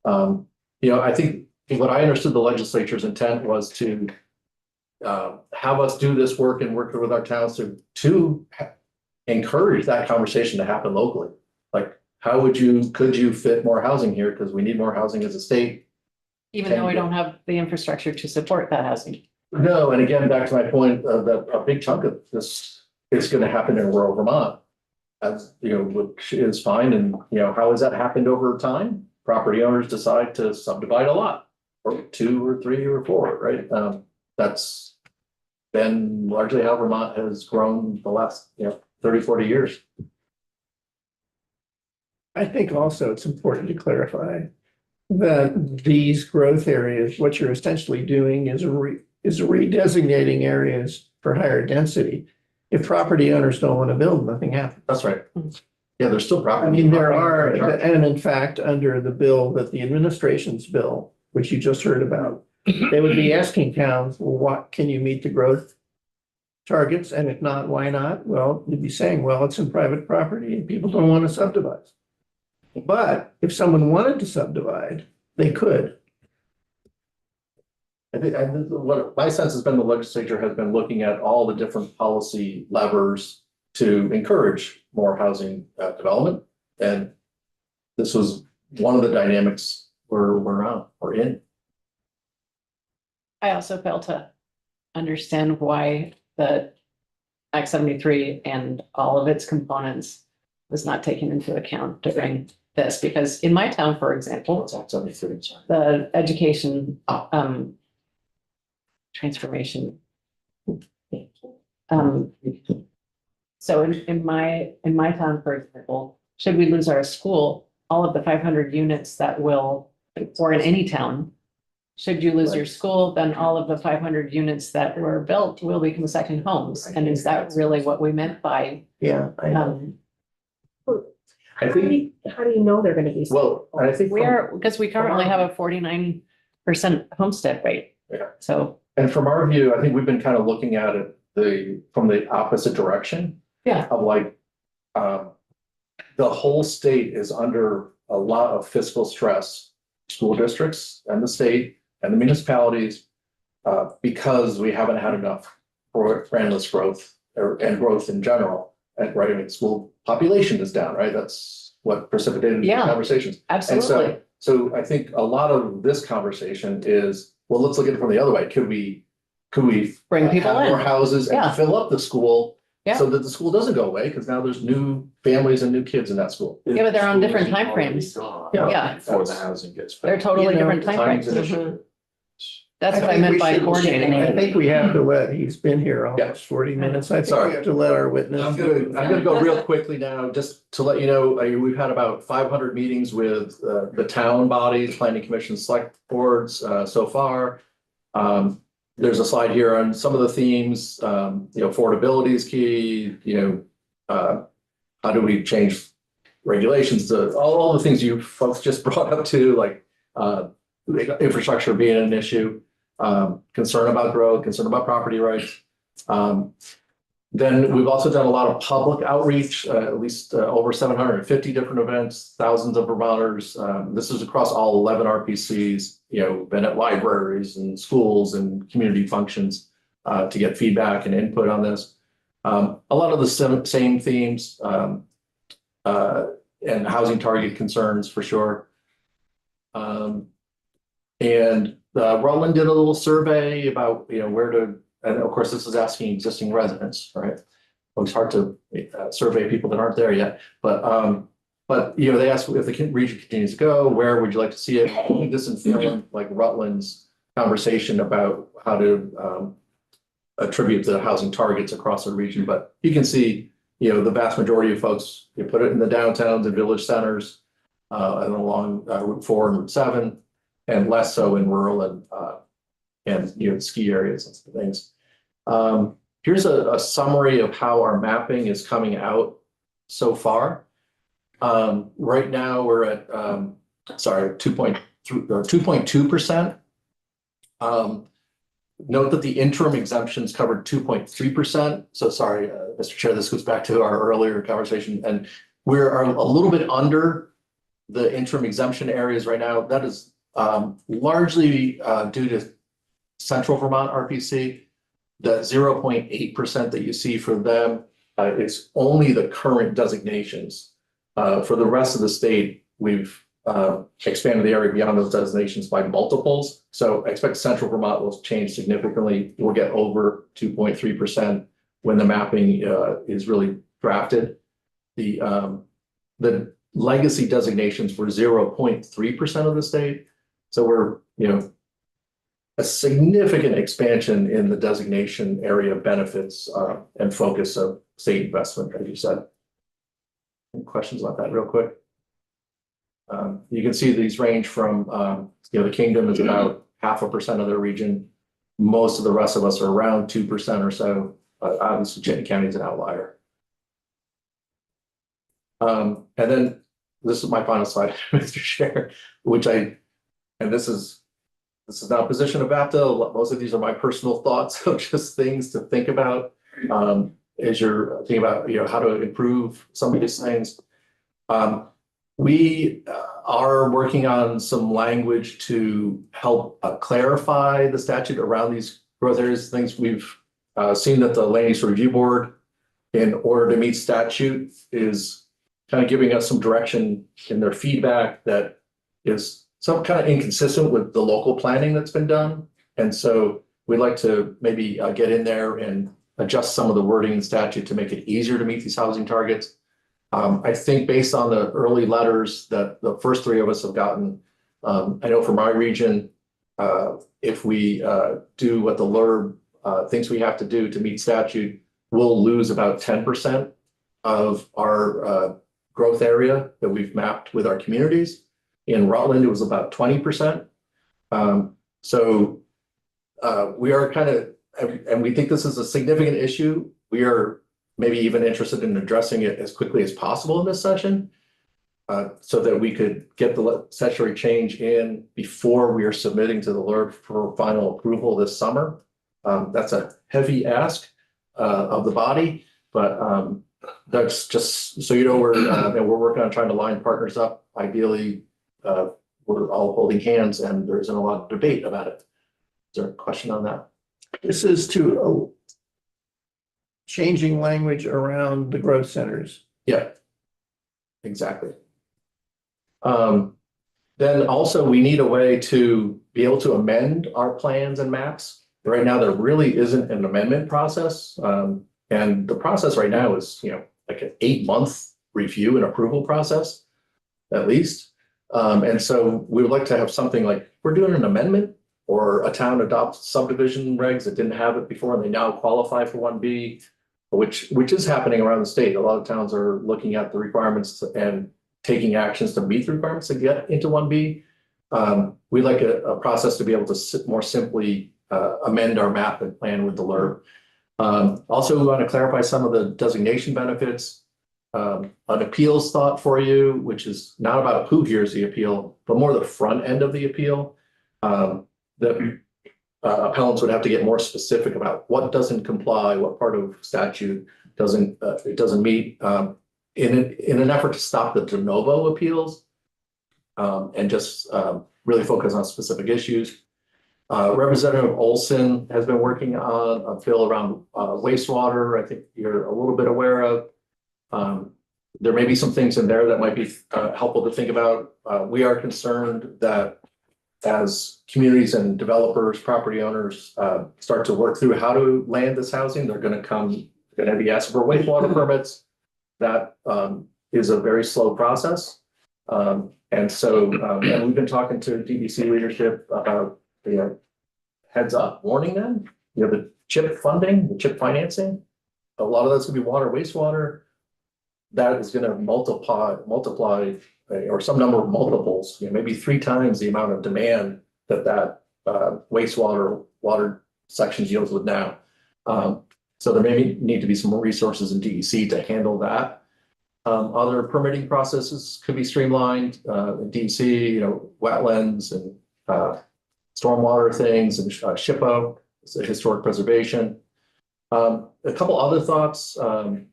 I think what I understood the legislature's intent was to have us do this work and work with our towns to encourage that conversation to happen locally. Like, could you fit more housing here? Because we need more housing as a state. Even though we don't have the infrastructure to support that housing. No, and again, back to my point, that a big chunk of this is going to happen in rural Vermont. As which is fine. And how has that happened over time? Property owners decide to subdivide a lot, or 2 or 3 or 4, right? That's been largely how Vermont has grown the last 30, 40 years. I think also it's important to clarify that these growth areas, what you're essentially doing is redesignating areas for higher density. If property owners don't want to build, nothing happens. That's right. Yeah, there's still I property. mean, there are, and in fact, under the bill that the administration's bill, which you just heard about, they would be asking towns, well, what can you meet the growth targets? And if not, why not? Well, you'd be saying, well, it's in private property and people don't want to subdivide. But if someone wanted to subdivide, they could. I think, what my sense has been, the legislature has been looking at all the different policy levers to encourage more housing development. And this was one of the dynamics we're in. I also fail to understand why the Act 73 and all of its components was not taken into account during this, because in my town, for example, It's Act 73, sorry. the education transformation. So in my town, for example, should we lose our school, all of the 500 units that will, or in any town, should you lose your school, then all of the 500 units that were built will become second homes. And is that really what we meant by, Yeah, I know. I think, How do you know they're gonna be? well, I think. because we currently have a 49% homestead rate. Yeah. So, And from our view, I think we've been kind of looking at it from the opposite direction. Yeah. Of like, the whole state is under a lot of fiscal stress, school districts and the state and the municipalities, because we haven't had enough for endless growth and growth in general. And right, I mean, school population is down, right? That's what precipitated the Yeah. conversations. And absolutely. so I think a lot of this conversation is, well, let's look at it from the other way. Could we Bring people have more in. houses and Yeah. fill up the school Yeah. so that the school doesn't go away? Because now there's new families and new kids in that school. Yeah, but they're on different Schools are timeframes. already Yeah. Yeah. Before the housing gets. They're built. totally You know, different timing's an timeframes. issue. That's what I think meant we by should- coordinating. I think we have to he's been here Yeah. almost 40 minutes. I think Sorry. we have to let our witness. I'm gonna go real quickly now, just to let you know, we've had about 500 meetings with the town bodies, planning commission, select boards so far. There's a slide here on some of the themes, affordability is key, how do we change regulations to all the things you folks just brought up too, like infrastructure being an issue, concern about growth, concern about property rights. Then we've also done a lot of public outreach, at least over 750 different events, thousands of Vermonters. This is across all 11 RPCs, been at libraries and schools and community functions to get feedback and input on this. A lot of the same themes and housing target concerns for sure. And Rutland did a little survey about, where to, and of course, this is asking existing residents, right? it's hard to survey people that aren't there yet, but, you know, they asked if the region continues to go, where would you like to see it? I think this informed like Rutland's conversation about how to attribute the housing targets across the region, but you can see, you know, the vast majority of folks, you put it in the downtowns and village centers, and along Route 4 and Route 7, and less so in rural and, you know, ski areas and some things. Here's a summary of how our mapping is coming out so far. Right now, we're at, 2.2%. Note that the interim exemptions covered 2.3%. So sorry, Mr. Chair, this goes back to our earlier conversation, and we're a little bit under the interim exemption areas right now. That is largely due to Central Vermont RPC. The 0.8% that you see for them is only the current designations. For the rest of the state, we've expanded the area beyond those designations by multiples. So I expect Central Vermont will change significantly. We'll get over 2.3% when the mapping is really drafted. The legacy designations were 0.3% of the state. So we're, you know, a significant expansion in the designation area benefits and focus of state investment, as you said. Any questions about that real quick? You can see these range from, you know, the Kingdom is about 0.5% of their region. Most of the rest of us are around 2% or so. Obviously, Chittenden County is an outlier. And then this is my final slide, Mr. Chair, this is not a position of VAPTA. Most of these are my personal thoughts of just things to think about as you're thinking about, you know, how to improve some of these things. We are working on some language to help clarify the statute around these growth areas. Things we've seen that the Land Use Review Board, in order to meet statute, is kind of giving us some direction in their feedback that is some kind of inconsistent with the local planning that's been done. And so we'd like to maybe get in there and adjust some of the wording in statute to make it easier to meet these housing targets. I think based on the early letters that the first three of us have gotten, I know for my region, if we do what the LURB thinks we have to do to meet statute, we'll lose about 10% of our growth area that we've mapped with our communities. In Rutland, it was about 20%. So we are kind of, and we think this is a significant issue. We are maybe even interested in addressing it as quickly as possible in this session, so that we could get the statutory change in before we are submitting to the LURB for final approval this summer. That's a heavy ask of the body, but that's just so you know, we're working on trying to line partners up. Ideally, we're all holding hands, and there isn't a lot of debate about it. Is there a question on that? This is to changing language around the growth centers. Yeah, exactly. Then also we need a way to be able to amend our plans and maps. Right now, there really isn't an amendment process. And the process right now is, you know, like an 8-month review and approval process, at least. And so we would like to have something like, we're doing an amendment, or a town adopts subdivision regs that didn't have it before and they now qualify for 1B, which is happening around the state. A lot of towns are looking at the requirements and taking actions to meet the requirements to get into 1B. We'd like a process to be able to more simply amend our map and plan with the LURB. Also, we want to clarify some of the designation benefits. An appeals thought for you, which is not about who hears the appeal, but more the front end of the appeal. That appellants would have to get more specific about what doesn't comply, what part of statute doesn't meet, in an effort to stop the de novo appeals, and just really focus on specific issues. Representative Olson has been working on a bill around wastewater. I think you're a little bit aware of. There may be some things in there that might be helpful to think about. We are concerned that as communities and developers, property owners start to work through how to land this housing, they're going to come gonna be asking for wastewater permits. That is a very slow process. And so, and we've been talking to DEC leadership about, heads up, warning them, the CHIP funding, the CHIP financing. A lot of that's gonna be water, wastewater. That is gonna multiply, or some number of multiples, maybe 3 times the amount of demand that wastewater, water section deals with now. So there may need to be some more resources in DEC to handle that. Other permitting processes could be streamlined, in DEC, wetlands and, stormwater things and SHPO, so historic preservation. A couple other thoughts, and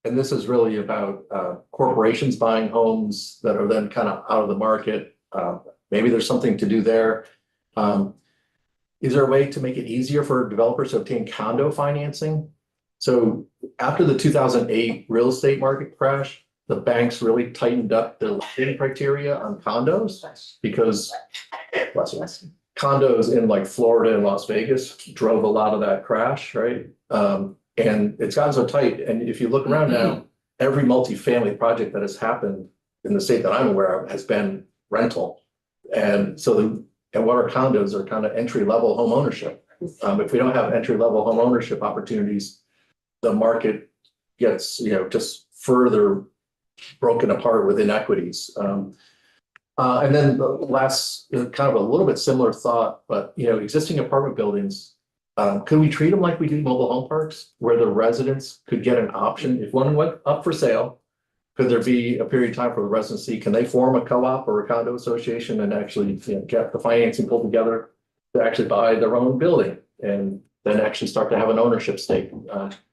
this is really about, corporations buying homes that are then kind of out of the market. Maybe there's something to do there. Is there a way to make it easier for developers to obtain condo financing? So after the 2008 real estate market crash, the banks really tightened up the lending criteria on condos because condos in like Florida and Las Vegas drove a lot of that crash, right? And it's gotten so tight. And if you look around now, every multifamily project that has happened in the state that I'm aware of has been rental. And so, and what are condos are kind of entry-level home ownership. If we don't have entry-level home ownership opportunities, the market gets, just further broken apart with inequities. And then the last, kind of a little bit similar thought, but, existing apartment buildings, could we treat them like we do mobile home parks, where the residents could get an option? If one went up for sale, could there be a period of time for the residents to see, can they form a co-op or a condo association and actually, get the financing pulled together to actually buy their own building and then actually start to have an ownership stake?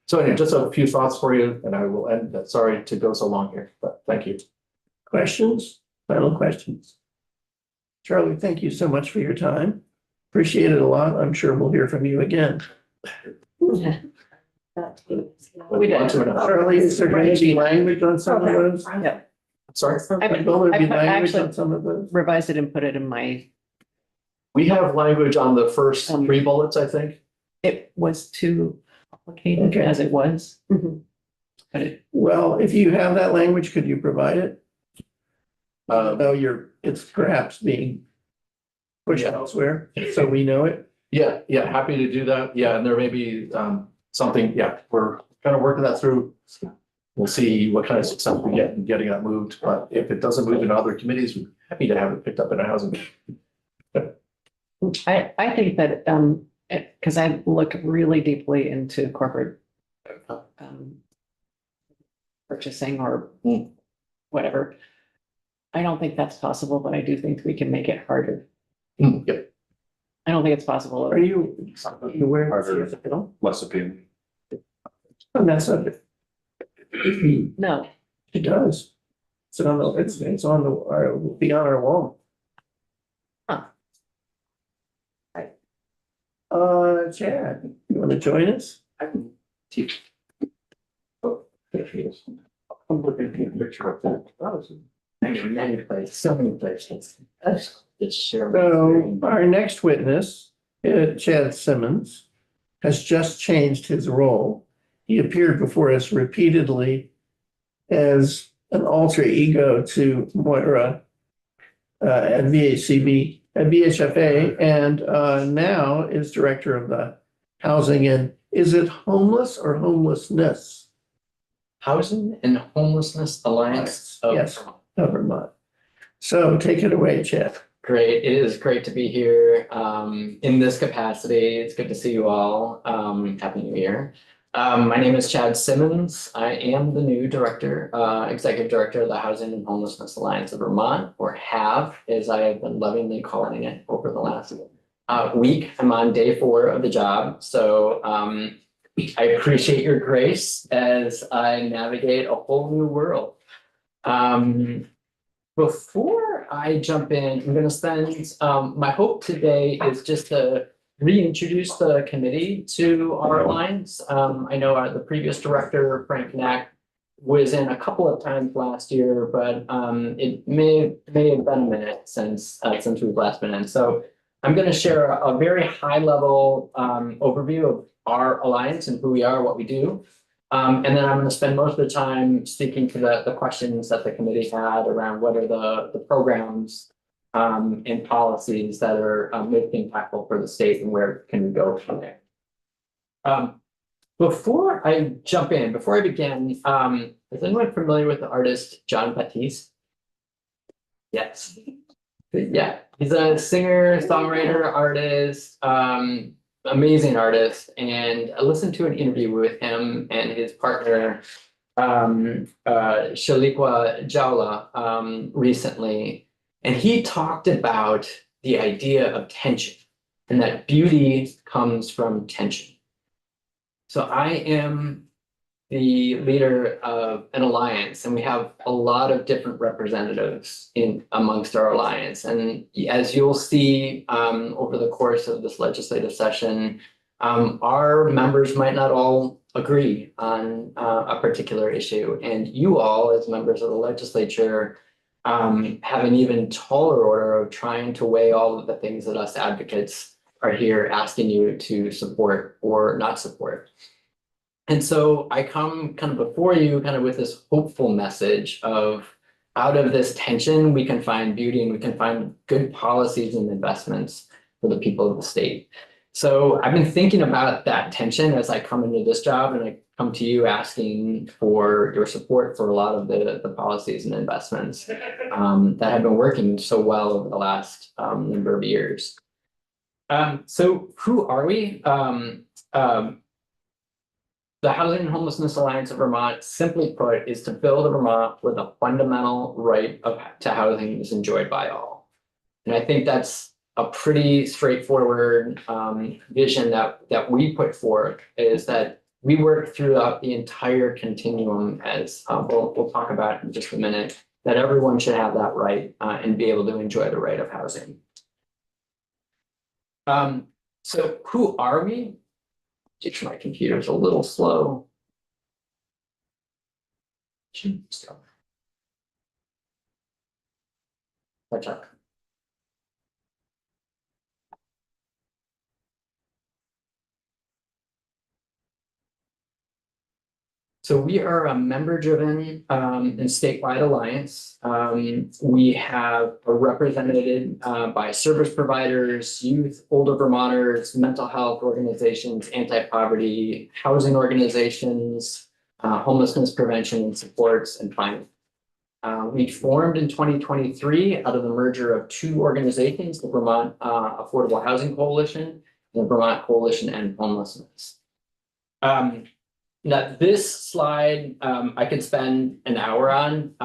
So anyway, just a few thoughts for you, and I will end. Sorry to go so long here, but thank you. Questions? Final questions? Charlie, thank you so much for your time. Appreciate it a lot. I'm sure we'll hear from you again. We did. Charlie, is there going to be language on some of those? Yeah. Sorry, Will there be I put- language actually- on some of those? Revised it and put it in my, we have language on the first 3 bullets, I think. it was too complicated Okay. as it was. Mhm. But it, Well, if you have that language, could you provide it? Um, Though it's perhaps being pushed Yeah. elsewhere, so we know it. Yeah, happy to do that. Yeah, and there may be something, we're kind of working that through. We'll see what kind of success we get in getting that moved, but if it doesn't move into other committees, we're happy to have it picked up in a housing. I think that, because I look really deeply into corporate purchasing or whatever. I don't think that's possible, but I do think we can make it harder. Yep. I don't think it's possible. Are you aware of Harder. the bill Less appealing. on that subject? No, It does. It's on the, it's on the, or will be on our wall. Huh. Chad, you want to join us? I'm looking at a picture of that. Many places, so many places. So our next witness, Chad Simmons, has just changed his role. He appeared before us repeatedly as an alter ego to Moira at VHFA, and now is director of the housing. And is it homeless or homelessness? Housing and Homelessness Alliance of Yes. Vermont. Of Vermont. So take it away, Chad. Great. It is great to be here in this capacity. It's good to see you all. Happy New Year. My name is Chad Simmons. I am the new director, executive director of the Housing and Homelessness Alliance of Vermont, or HAV, as I have been lovingly calling it over the last week. I'm on day 4 of the job. So I appreciate your grace as I navigate a whole new world. Before I jump in, I'm going to spend, my hope today is just to reintroduce the committee to our alliance. I know the previous director, Frank Knack, was in a couple of times last year, but it may have been a minute since we've last been in. So I'm going to share a very high level overview of our alliance and who we are, what we do. And then I'm gonna spend most of the time speaking to the questions that the committee had around what are the programs and policies that are most impactful for the state and where can we go from there. Before I jump in, before I begin, is anyone familiar with the artist Jon Batiste? Yes. Yeah, he's a singer, songwriter, artist, amazing artist. And I listened to an interview with him and his partner, Shaliqua Jawla, recently. And he talked about the idea of tension and that beauty comes from tension. So I am the leader of an alliance, and we have a lot of different representatives in amongst our alliance. And as you'll see over the course of this legislative session, our members might not all agree on a particular issue. And you all, as members of the legislature, have an even taller order of trying to weigh all of the things that us advocates are here asking you to support or not support. And so I come kind of before you kind of with this hopeful message of out of this tension, we can find beauty and we can find good policies and investments for the people of the state. So I've been thinking about that tension as I come into this job, and I come to you asking for your support for a lot of the policies and investments that have been working so well over the last number of years. So who are we? The Housing and Homelessness Alliance of Vermont, simply put, is to build a Vermont where the fundamental right to housing is enjoyed by all. And I think that's a pretty straightforward vision that we put forth, is that we work throughout the entire continuum, as we'll talk about in just a minute, that everyone should have that right and be able to enjoy the right of housing. So who are we? My computer's a little slow. Catch up. So we are a member-driven and statewide alliance. We are represented by service providers, youth, older Vermonters, mental health organizations, anti-poverty, housing organizations, homelessness prevention and supports, and finance. We formed in 2023 out of the merger of two organizations, the Vermont Affordable Housing Coalition and the Vermont Coalition to End Homelessness. Now, this slide I could spend an hour on,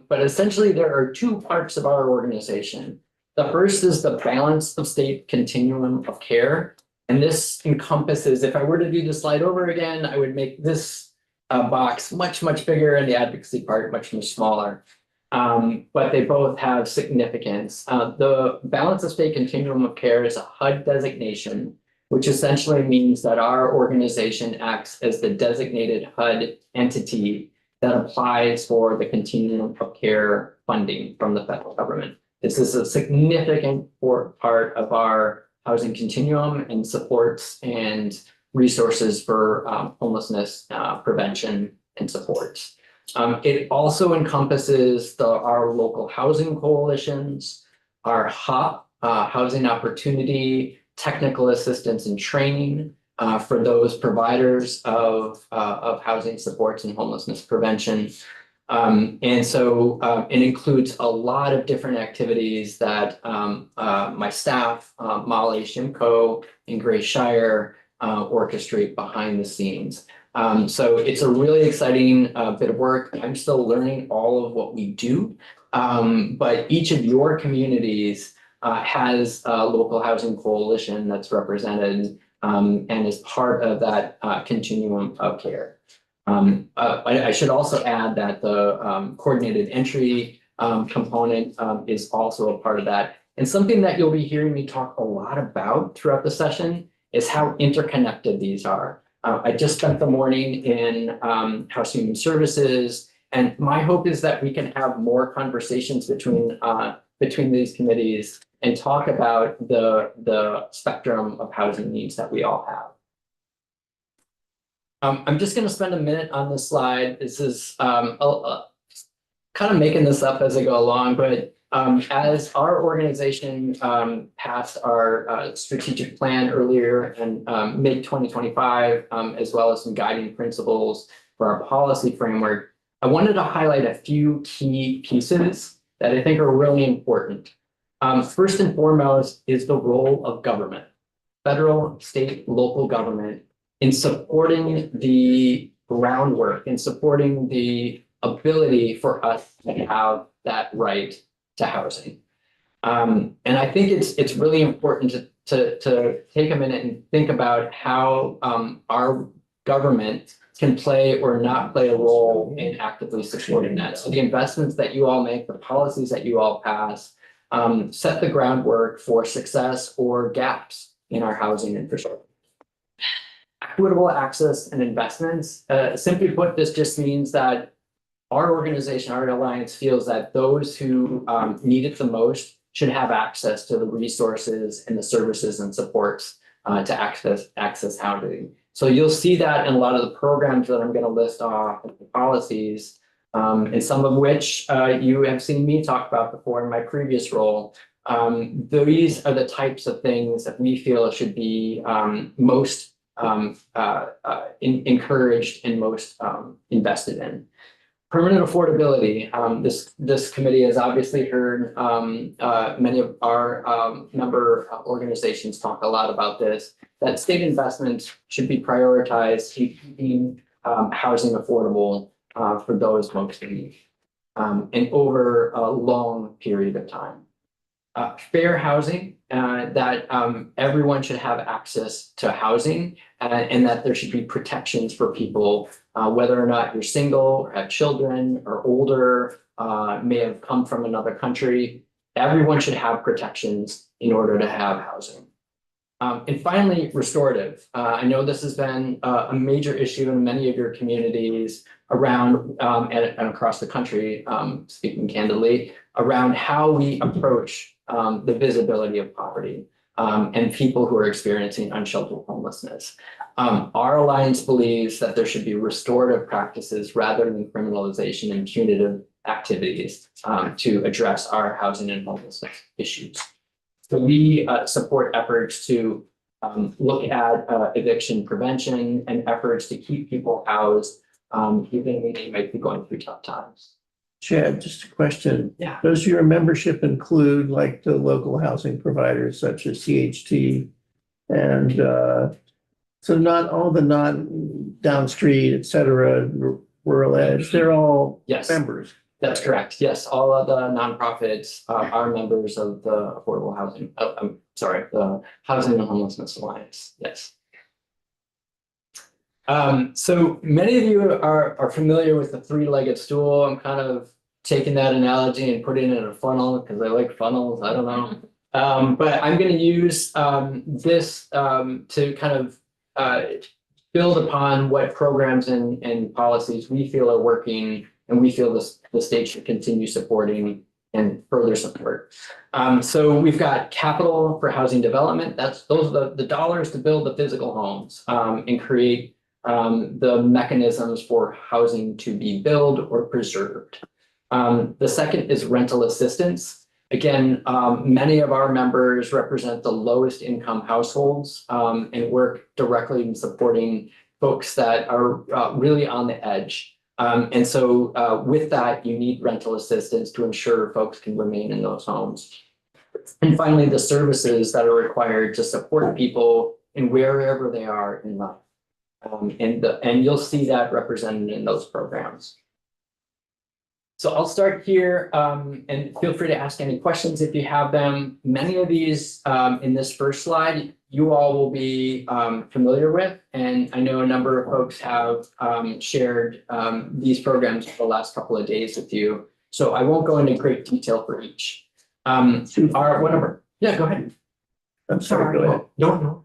but essentially there are two parts of our organization. The first is the balance of state continuum of care. And this encompasses, if I were to do the slide over again, I would make this box much, much bigger and the advocacy part much, much smaller. But they both have significance. The balance of state continuum of care is a HUD designation, which essentially means that our organization acts as the designated HUD entity that applies for the continuum of care funding from the federal government. This is a significant part of our housing continuum and supports and resources for homelessness prevention and supports. It also encompasses our local housing coalitions, our HOP, Housing Opportunity, technical assistance and training for those providers of housing supports and homelessness prevention. And so it includes a lot of different activities that my staff, Molly Shimko and Grace Shire, orchestrate behind the scenes. So it's a really exciting bit of work. I'm still learning all of what we do, but each of your communities has a local housing coalition that's represented and is part of that continuum of care. I should also add that the coordinated entry component is also a part of that. And something that you'll be hearing me talk a lot about throughout the session is how interconnected these are. I just spent the morning in House Human Services, and my hope is that we can have more conversations between these committees and talk about the spectrum of housing needs that we all have. I'm just gonna spend a minute on this slide. This is kind of making this up as I go along, but as our organization passed our strategic plan earlier in mid-2025, as well as some guiding principles for our policy framework, I wanted to highlight a few key pieces that I think are really important. First and foremost is the role of government, federal, state, local government, in supporting the groundwork, in supporting the ability for us to have that right to housing. And I think it's really important to take a minute and think about how our government can play or not play a role in actively supporting that. So the investments that you all make, the policies that you all pass, set the groundwork for success or gaps in our housing infrastructure. Equitable access and investments, simply put, this just means that our organization, our alliance, feels that those who need it the most should have access to the resources and the services and supports to access housing. So you'll see that in a lot of the programs that I'm going to list off, the policies, and some of which you have seen me talk about before in my previous role. These are the types of things that we feel should be most encouraged and most invested in. Permanent affordability. This committee has obviously heard many of our member organizations talk a lot about this, that state investments should be prioritized to keeping housing affordable for those most in need and over a long period of time. Fair housing, that everyone should have access to housing and that there should be protections for people, whether or not you're single or have children or older, may have come from another country. Everyone should have protections in order to have housing. And finally, restorative. I know this has been a major issue in many of your communities around and across the country, speaking candidly, around how we approach the visibility of poverty and people who are experiencing unsheltered homelessness. Our alliance believes that there should be restorative practices rather than criminalization and punitive activities to address our housing and homelessness issues. So we support efforts to look at eviction prevention and efforts to keep people housed even when they might be going through tough times. Chad, just a question. Yeah. Does your membership include like the local housing providers such as CHT and so not all the down street, et cetera, rural edge, they're all Yes. members? That's correct. Yes, all of the nonprofits are members of the Affordable Housing, I'm sorry, the Housing and Homelessness Alliance. Yes. So many of you are familiar with the three-legged stool. I'm kind of taking that analogy and putting it in a funnel because I like funnels. I don't know. But I'm going to use this to kind of build upon what programs and policies we feel are working and we feel the state should continue supporting and further support. So we've got capital for housing development. Those are the dollars to build the physical homes and create the mechanisms for housing to be built or preserved. The second is rental assistance. Again, many of our members represent the lowest income households and work directly in supporting folks that are really on the edge. And so with that, you need rental assistance to ensure folks can remain in those homes. And finally, the services that are required to support people in wherever they are in life. And you'll see that represented in those programs. So I'll start here and feel free to ask any questions if you have them. Many of these in this first slide, you all will be familiar with, and I know a number of folks have shared these programs for the last couple of days with you. So I won't go into great detail for each. Whatever. Yeah, go ahead. I'm sorry, go ahead. No.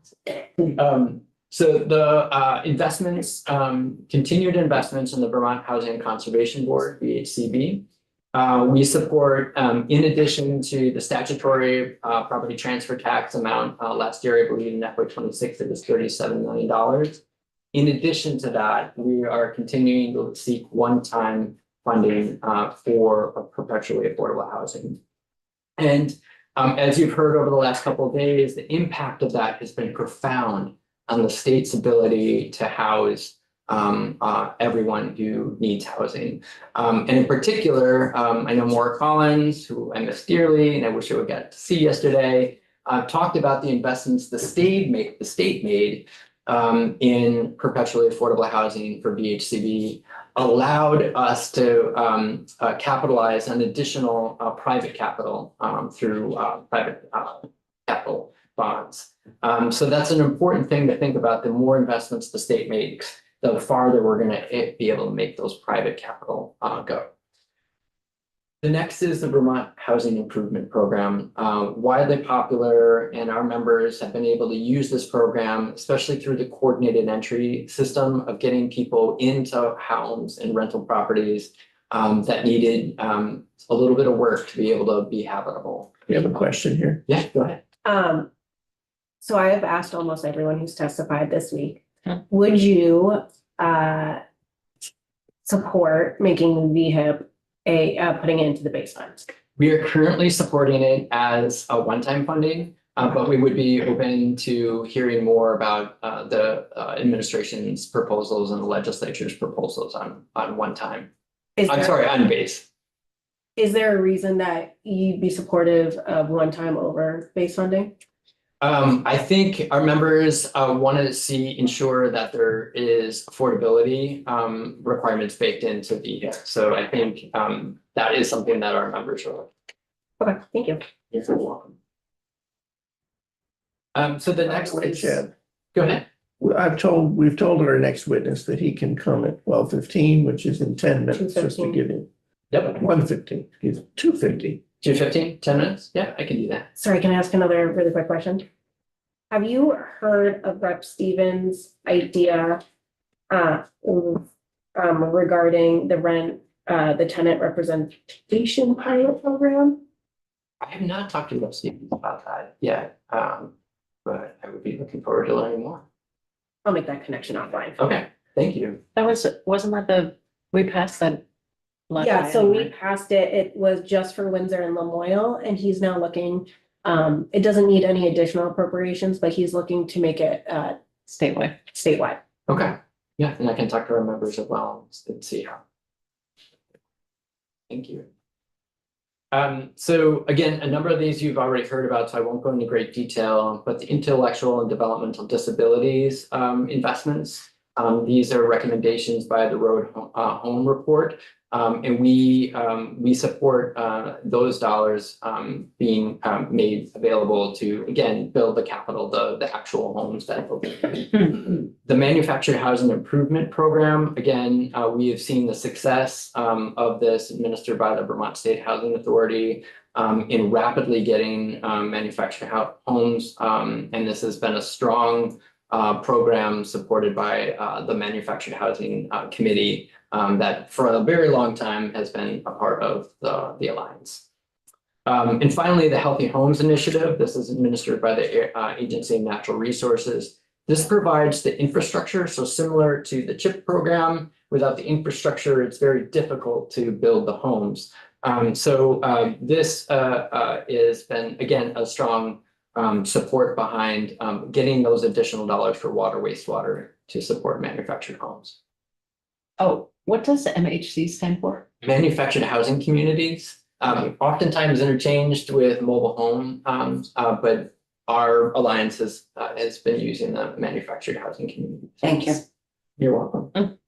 So the investments, continued investments in the Vermont Housing and Conservation Board, VHCB. We support, in addition to the statutory property transfer tax amount, last year, I believe in FY26, it was $37 million. In addition to that, we are continuing to seek one-time funding for perpetually affordable housing. And as you've heard over the last couple of days, the impact of that has been profound on the state's ability to house everyone who needs housing. And in particular, I know Maura Collins, who I miss dearly, and I wish I would get to see yesterday, talked about the investments the state made in perpetually affordable housing for BHCB, allowed us to capitalize on additional private capital through private capital bonds. So that's an important thing to think about. The more investments the state makes, the farther we're going to be able to make those private capital go. The next is the Vermont Housing Improvement Program, widely popular, and our members have been able to use this program, especially through the coordinated entry system of getting people into homes and rental properties that needed a little bit of work to be able to be habitable. We have a question here. Yeah, go ahead. So I have asked almost everyone who's testified this week, Hmm. would you support making VHIP putting it into the base funds? We are currently supporting it as a one-time funding, but we would be open to hearing more about the administration's proposals and the legislature's proposals on one time. On base. Is there a reason that you'd be supportive of one-time over base funding? I think our members want to ensure that there is affordability requirements baked into the, so I think that is something that our members are. Okay, thank you. You're very welcome. So the next Wait, is, Chad. go ahead. We've told our next witness that he can come at 12:15, which is in 10 minutes, just to 2:15. give him Yep, 1:15, excuse me, 2:50. 2:15, 10 minutes. Yeah, I can do that. Sorry, can I ask another really quick question? Have you heard of Rep. Stevens' idea regarding the tenant representation pilot program? I have not talked to Stevens about that yet, but I would be looking forward to learning more. I'll make that connection offline. Okay, thank you. Wasn't that we passed that? last Yeah, so item, we right? passed it. It was just for Windsor and Lamoille, and he's now looking, it doesn't need any additional appropriations, but he's looking to make it Statewide. statewide. Okay, yeah, and I can talk to our members as well and see how. Thank you. So again, a number of these you've already heard about, so I won't go into great detail, but the intellectual and developmental disabilities investments. These are recommendations by the Road Home Report. And we support those dollars being made available to, again, build the capital, the actual homes that will be. The Manufactured Housing Improvement Program, again, we have seen the success of this administered by the Vermont State Housing Authority in rapidly getting manufactured homes. And this has been a strong program supported by the Manufactured Housing Committee that for a very long time has been a part of the Alliance. And finally, the Healthy Homes Initiative. This is administered by the Agency of Natural Resources. This provides the infrastructure, so similar to the CHIP program. Without the infrastructure, it's very difficult to build the homes. This has been, again, a strong support behind getting those additional dollars for water, wastewater to support manufactured homes. Oh, what does MHC stand for? Manufactured housing communities, oftentimes interchanged with mobile home, but our alliance has been using the manufactured housing communities. Thank you. You're welcome.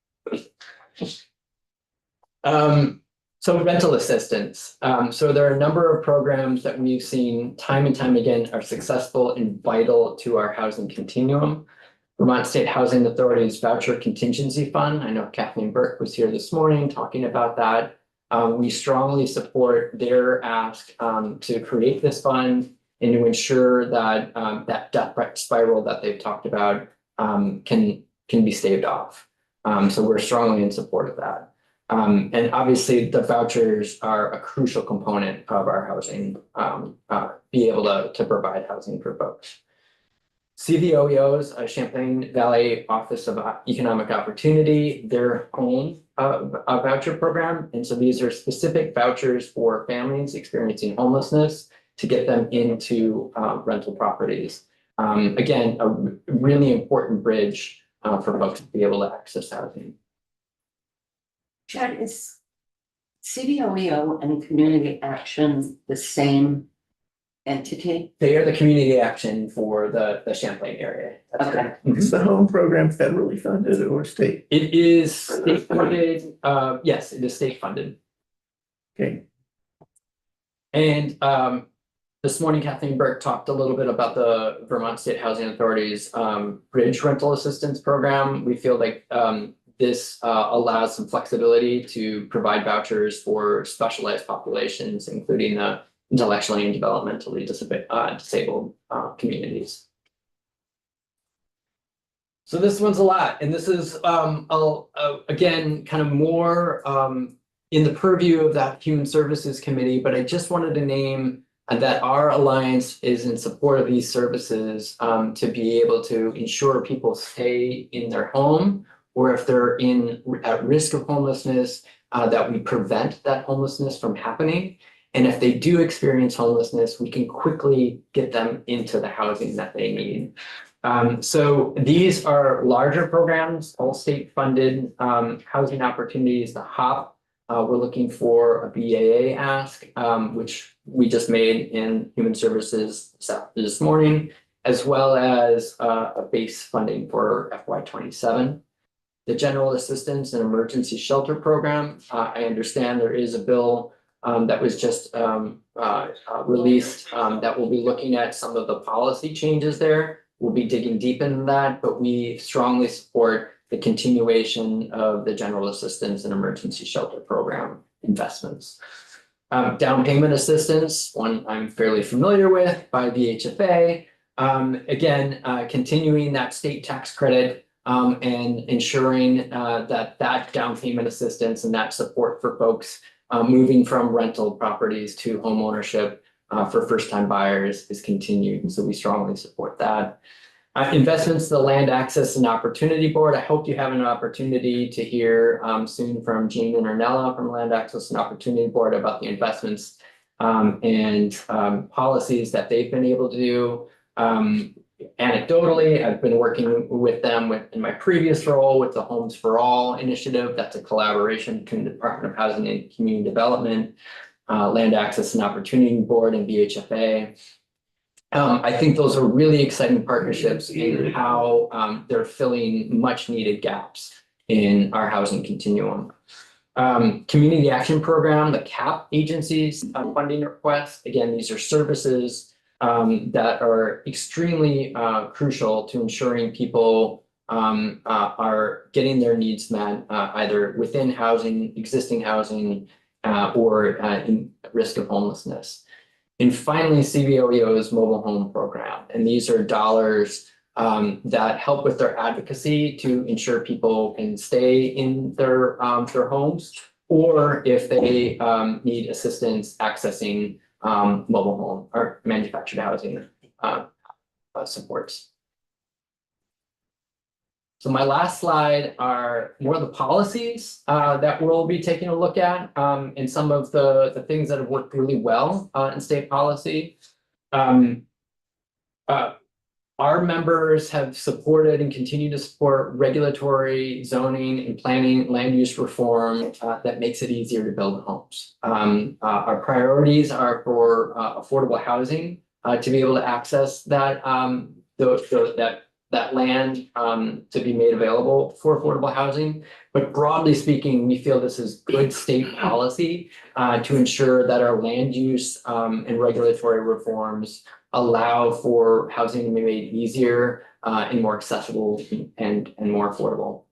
So rental assistance. So there are a number of programs that we've seen time and time again are successful and vital to our housing continuum. Vermont State Housing Authority's Voucher Contingency Fund. I know Kathleen Burke was here this morning talking about that. We strongly support their ask to create this fund and to ensure that that debt spiral that they've talked about can be staved off. So we're strongly in support of that. And obviously the vouchers are a crucial component of our housing, be able to provide housing for folks. CVOEO's Champlain Valley Office of Economic Opportunity, their own a voucher program. And so these are specific vouchers for families experiencing homelessness to get them into rental properties. Again, a really important bridge for folks to be able to access housing. Chad, is CVOEO and Community Action the same entity? They are the community action for the Champlain area. That's Okay. correct. Is the home program federally funded or state? It is state funded, yes, it is state funded. Okay, And this morning Kathleen Burke talked a little bit about the Vermont State Housing Authority's bridge rental assistance program. We feel like this allows some flexibility to provide vouchers for specialized populations, including the intellectually and developmentally disabled communities. So this one's a lot, and this is again kind of more in the purview of that Human Services Committee, but I just wanted to name that our alliance is in support of these services to be able to ensure people stay in their home, or if they're at risk of homelessness, that we prevent that homelessness from happening. And if they do experience homelessness, we can quickly get them into the housing that they need. So these are larger programs, all state funded housing opportunities, the HOP. We're looking for a BAA ask, which we just made in Human Services this morning, as well as a base funding for FY27. The General Assistance and Emergency Shelter Program, I understand there is a bill that was just released that will be looking at some of the policy changes there. We'll be digging deep into that, but we strongly support the continuation of the General Assistance and Emergency Shelter Program investments. Down payment assistance, one I'm fairly familiar with by VHFA. Again, continuing that state tax credit and ensuring that down payment assistance and that support for folks moving from rental properties to home ownership for first-time buyers is continued. So we strongly support that. Investments to the Land Access and Opportunity Board. I hope you have an opportunity to hear soon from Jean and Ornella from Land Access and Opportunity Board about the investments and policies that they've been able to do. Anecdotally, I've been working with them in my previous role with the Homes for All initiative. That's a collaboration between the Department of Housing and Community Development, Land Access and Opportunity Board, and VHFA. I think those are really exciting partnerships in how they're filling much needed gaps in our housing continuum. Community Action Program, the CAP agencies funding requests. Again, these are services that are extremely crucial to ensuring people are getting their needs met either within housing, existing housing, or in risk of homelessness. And finally, CVOEO's mobile home program. And these are dollars that help with their advocacy to ensure people can stay in their homes, or if they need assistance accessing mobile home or manufactured housing supports. So my last slide are more of the policies that we'll be taking a look at and some of the things that have worked really well in state policy. Our members have supported and continue to support regulatory, zoning, and planning land use reform that makes it easier to build homes. Our priorities are for affordable housing to be able to access that that land to be made available for affordable housing. But broadly speaking, we feel this is good state policy to ensure that our land use and regulatory reforms allow for housing to be made easier and more accessible and more affordable.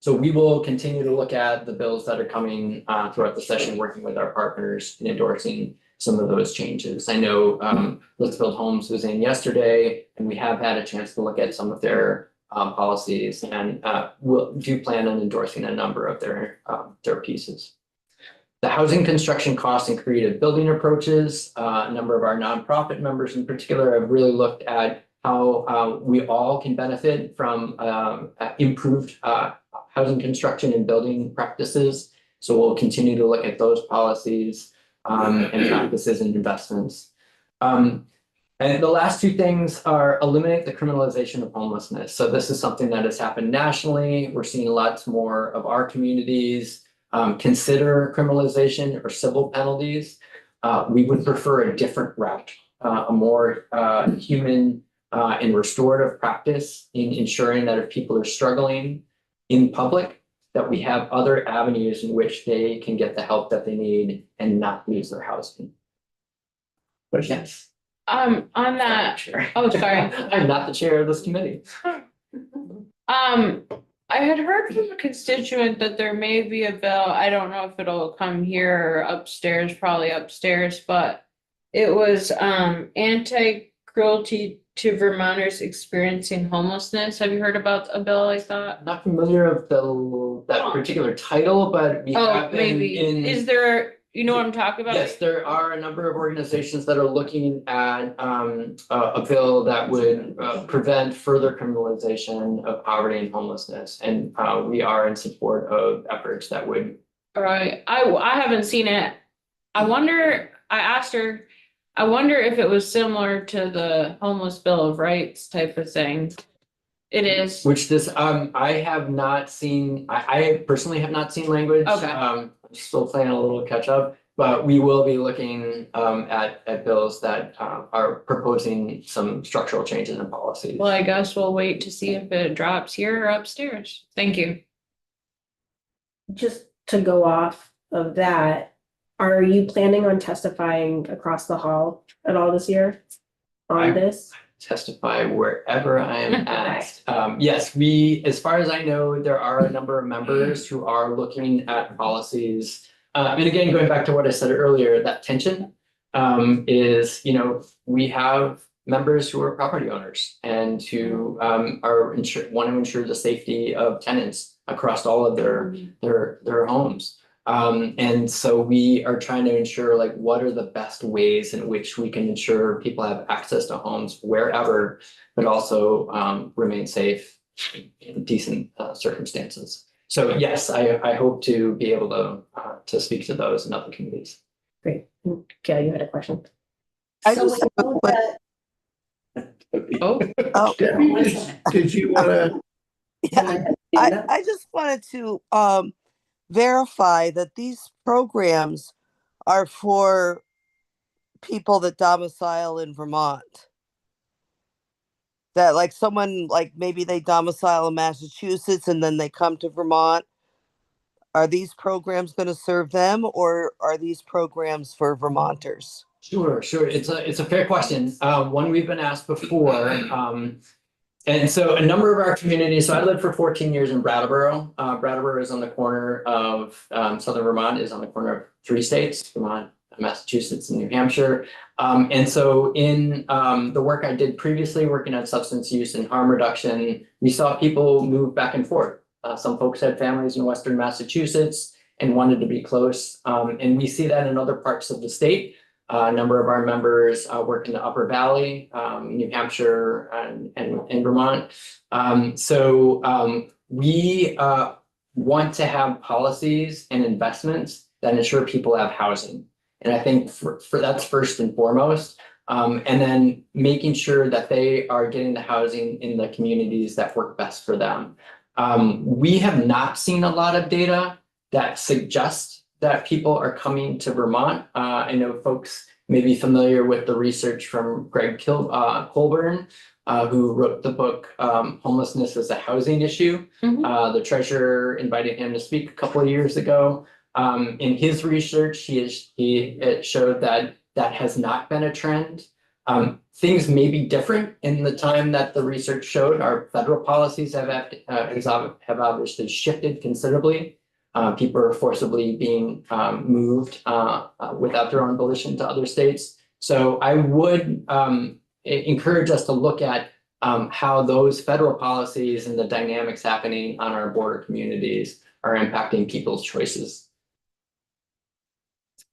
So we will continue to look at the bills that are coming throughout the session, working with our partners and endorsing some of those changes. I know Let's Build Homes was in yesterday, and we have had a chance to look at some of their policies, and we'll plan on endorsing a number of their pieces. The housing construction costs and creative building approaches, a number of our nonprofit members in particular have really looked at how we all can benefit from improved housing construction and building practices. So we'll continue to look at those policies and practices and investments. And the last two things are eliminate the criminalization of homelessness. So this is something that has happened nationally. We're seeing lots more of our communities consider criminalization or civil penalties. We would prefer a different route, a more human and restorative practice in ensuring that if people are struggling in public, that we have other avenues in which they can get the help that they need and not lose their housing. Questions? On that, oh, sorry. I'm not the chair of this committee. I had heard from a constituent that there may be a bill, I don't know if it'll come here or upstairs, probably upstairs, but it was anti-cruelty to Vermonters experiencing homelessness. Have you heard about a bill like that? Not familiar of that particular title, but we Oh, have been maybe. in. Is there, you know what I'm talking about? Yes, there are a number of organizations that are looking at a bill that would prevent further criminalization of poverty and homelessness. And we are in support of efforts that would. All right, I haven't seen it. I asked her, I wonder if it was similar to the homeless bill of rights type of thing. It is. Which I have not seen, I personally have not seen language. Okay. I'm still playing a little catch up, but we will be looking at bills that are proposing some structural changes in policies. Well, I guess we'll wait to see if it drops here or upstairs. Thank you. Just to go off of that, are you planning on testifying across the hall at all this year on this? Testify wherever I am asked. Yes, as far as I know, there are a number of members who are looking at policies. And again, going back to what I said earlier, that tension is, we have members who are property owners and who want to ensure the safety of tenants across all of their homes. And so we are trying to ensure what are the best ways in which we can ensure people have access to homes wherever, but also remain safe in decent circumstances. So yes, I hope to be able to speak to those in other communities. Great. Gail, you had a question? I So just we have a know question. that- Oh, Debbie, did you wanna, Yeah, I just wanted to verify that these programs are for people that domicile in Vermont. That someone maybe they domicile in Massachusetts and then they come to Vermont. Are these programs going to serve them, or are these programs for Vermonters? Sure. It's a fair question. One we've been asked before. And so a number of our communities, so I lived for 14 years in Brattleboro. Brattleboro is on the corner of Southern Vermont, is on the corner of 3 states, Vermont, Massachusetts, and New Hampshire. And so in the work I did previously, working on substance use and harm reduction, we saw people move back and forth. Some folks had families in Western Massachusetts and wanted to be close. And we see that in other parts of the state. A number of our members work in the Upper Valley, New Hampshire, and Vermont. So we want to have policies and investments that ensure people have housing. And I think for that's first and foremost. And then making sure that they are getting the housing in the communities that work best for them. We have not seen a lot of data that suggests that people are coming to Vermont. I know folks may be familiar with the research from Greg Colburn, who wrote the book Homelessness as a Housing Issue. The treasurer invited him to speak a couple of years ago. In his research, it showed that has not been a trend. Things may be different in the time that the research showed. Our federal policies have obviously shifted considerably. People are forcibly being moved without their own volition to other states. So I would encourage us to look at how those federal policies and the dynamics happening on our border communities are impacting people's choices.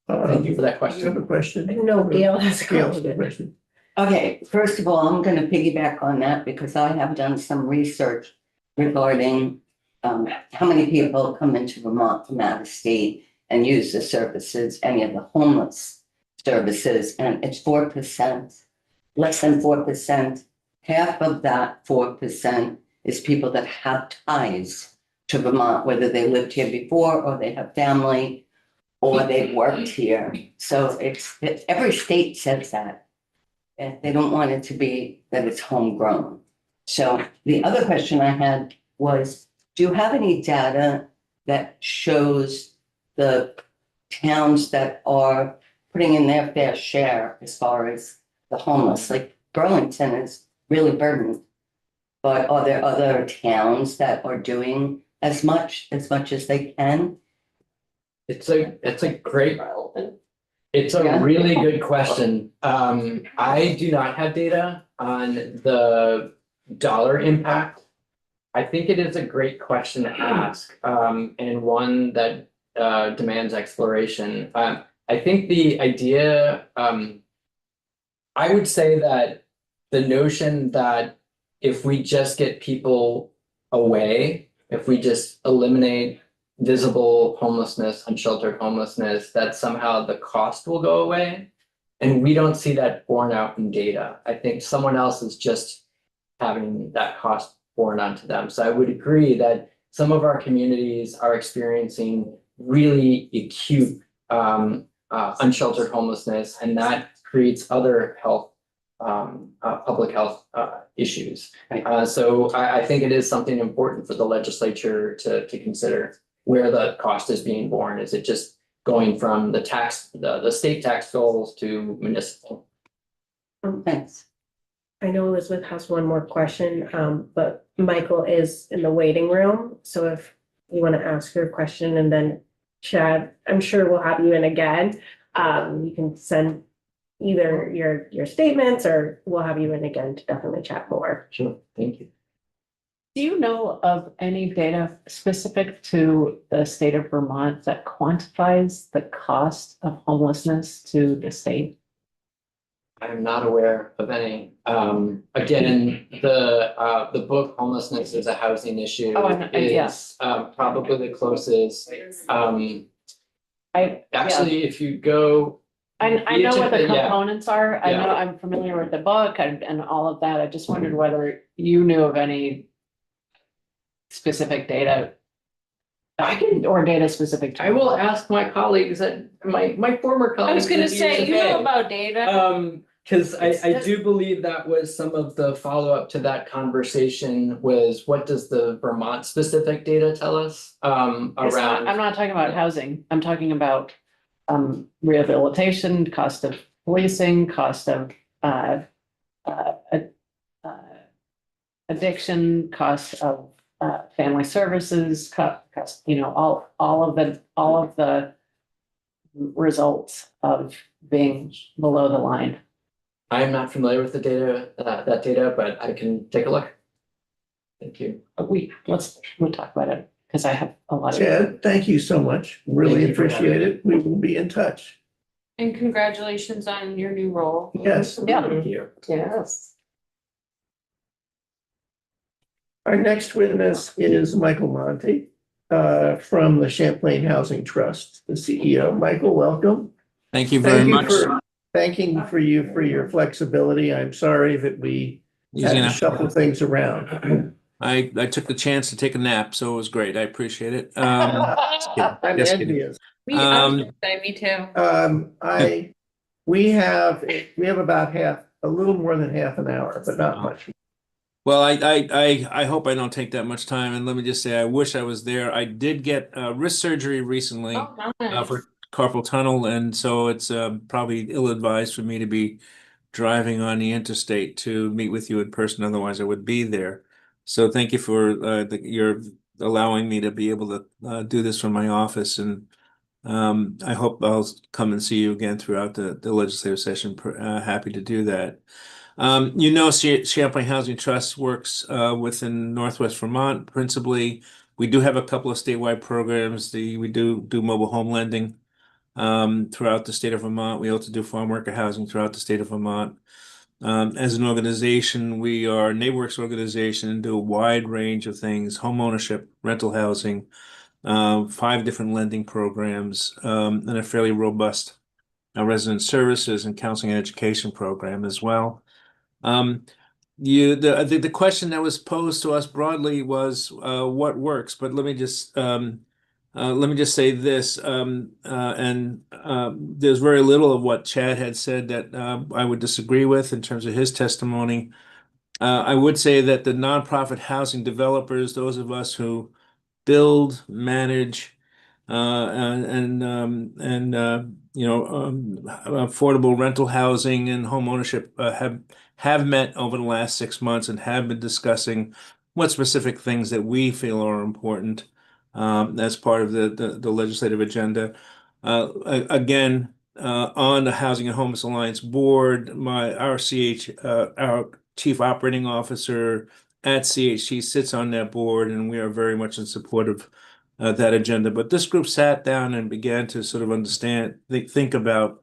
Thank you for that you have question. a question? No, Gail has a Gail has a question. question. Okay, first of all, I'm gonna piggyback on that because I have done some research regarding how many people come into Vermont from out of state and use the services, any of the homeless services, and it's 4%, less than 4%. Half of that 4% is people that have ties to Vermont, whether they lived here before or they have family or they've worked here. So every state says that. And they don't want it to be that it's homegrown. So the other question I had was, do you have any data that shows the towns that are putting in their fair share as far as the homeless? Like Burlington is really burdened. But are there other towns that are doing as much as they can? It's a great, it's Yeah. a really good question. I do not have data on the dollar impact. I think it is a great question to ask, and one that demands exploration. I think the idea, I would say that the notion that if we just get people away, if we just eliminate visible homelessness, unsheltered homelessness, that somehow the cost will go away. And we don't see that borne out in data. I think someone else is just having that cost borne onto them. So I would agree that some of our communities are experiencing really acute unsheltered homelessness, and that creates other health, public health issues. So I think it is something important for the legislature to consider where the cost is being borne. Is it just going from the state tax goals to municipal? Thanks. I know Elizabeth has one more question, but Michael is in the waiting room. So if you want to ask your question, and then Chad, I'm sure we'll have you in again. You can send either your statements, or we'll have you in again to definitely chat more. Sure, thank you. Do you know of any data specific to the state of Vermont that quantifies the cost of homelessness to the state? I'm not aware of any. Again, the book Homelessness is a Housing Issue Oh, yeah. is probably the closest. Actually, if you go, I know what the Yeah. components are. I Yeah. know, I'm familiar with the book and all of that. I just wondered whether you knew of any specific data. Or data specific to. I will ask my colleagues at my former colleagues. I was gonna at say, you USFA. know about data. Because I It's- do believe that was some of the follow-up to that conversation was what does the Vermont specific data tell us? It's not- Around. I'm not talking about housing. I'm talking about rehabilitation, cost of policing, cost of addiction, cost of family services, cost, all of the results of being below the line. I am not familiar with the data, that data, but I can take a look. Thank you. We'll talk about it, because I have a lot of. Chad, thank you so much. Really Thank you for having appreciate it. We will be in touch. And congratulations on your new role. Yes. Yeah. Thank you. Yes. Our next witness is Michael Monte from the Champlain Housing Trust, the CEO. Michael, welcome. Thank you very much. Thanking for you for your flexibility. I'm sorry that we had Easy to enough. shuffle things around. I took the chance to take a nap, so it was great. I appreciate it. I'm Just kidding. envious. Me, I was Um, gonna say, me too. We have about a little more than half an hour, but not much. Well, I hope I don't take that much time. And let me just say, I wish I was there. I did get wrist surgery recently Oh, nice. for carpal tunnel, and so it's probably ill-advised for me to be driving on the interstate to meet with you in person. Otherwise, I would be there. So thank you for your allowing me to be able to do this from my office, and I hope I'll come and see you again throughout the legislative session. Happy to do that. Champlain Housing Trust works within Northwest Vermont principally. We do have a couple of statewide programs. We do mobile home lending throughout the state of Vermont. We also do farm worker housing throughout the state of Vermont. As an organization, we are a NeighborWorks organization and do a wide range of things: home ownership, rental housing, 5 different lending programs, and a fairly robust resident services and counseling and education program as well. The question that was posed to us broadly was what works, but let me just say this, and there's very little of what Chad had said that I would disagree with in terms of his testimony. I would say that the nonprofit housing developers, those of us who build, manage, affordable rental housing and home ownership have met over the last 6 months and have been discussing what specific things that we feel are important as part of the legislative agenda. Again, on the Housing and Homeless Alliance board, our chief operating officer at CHC sits on that board, and we are very much in support of that agenda. But this group sat down and began to sort of think about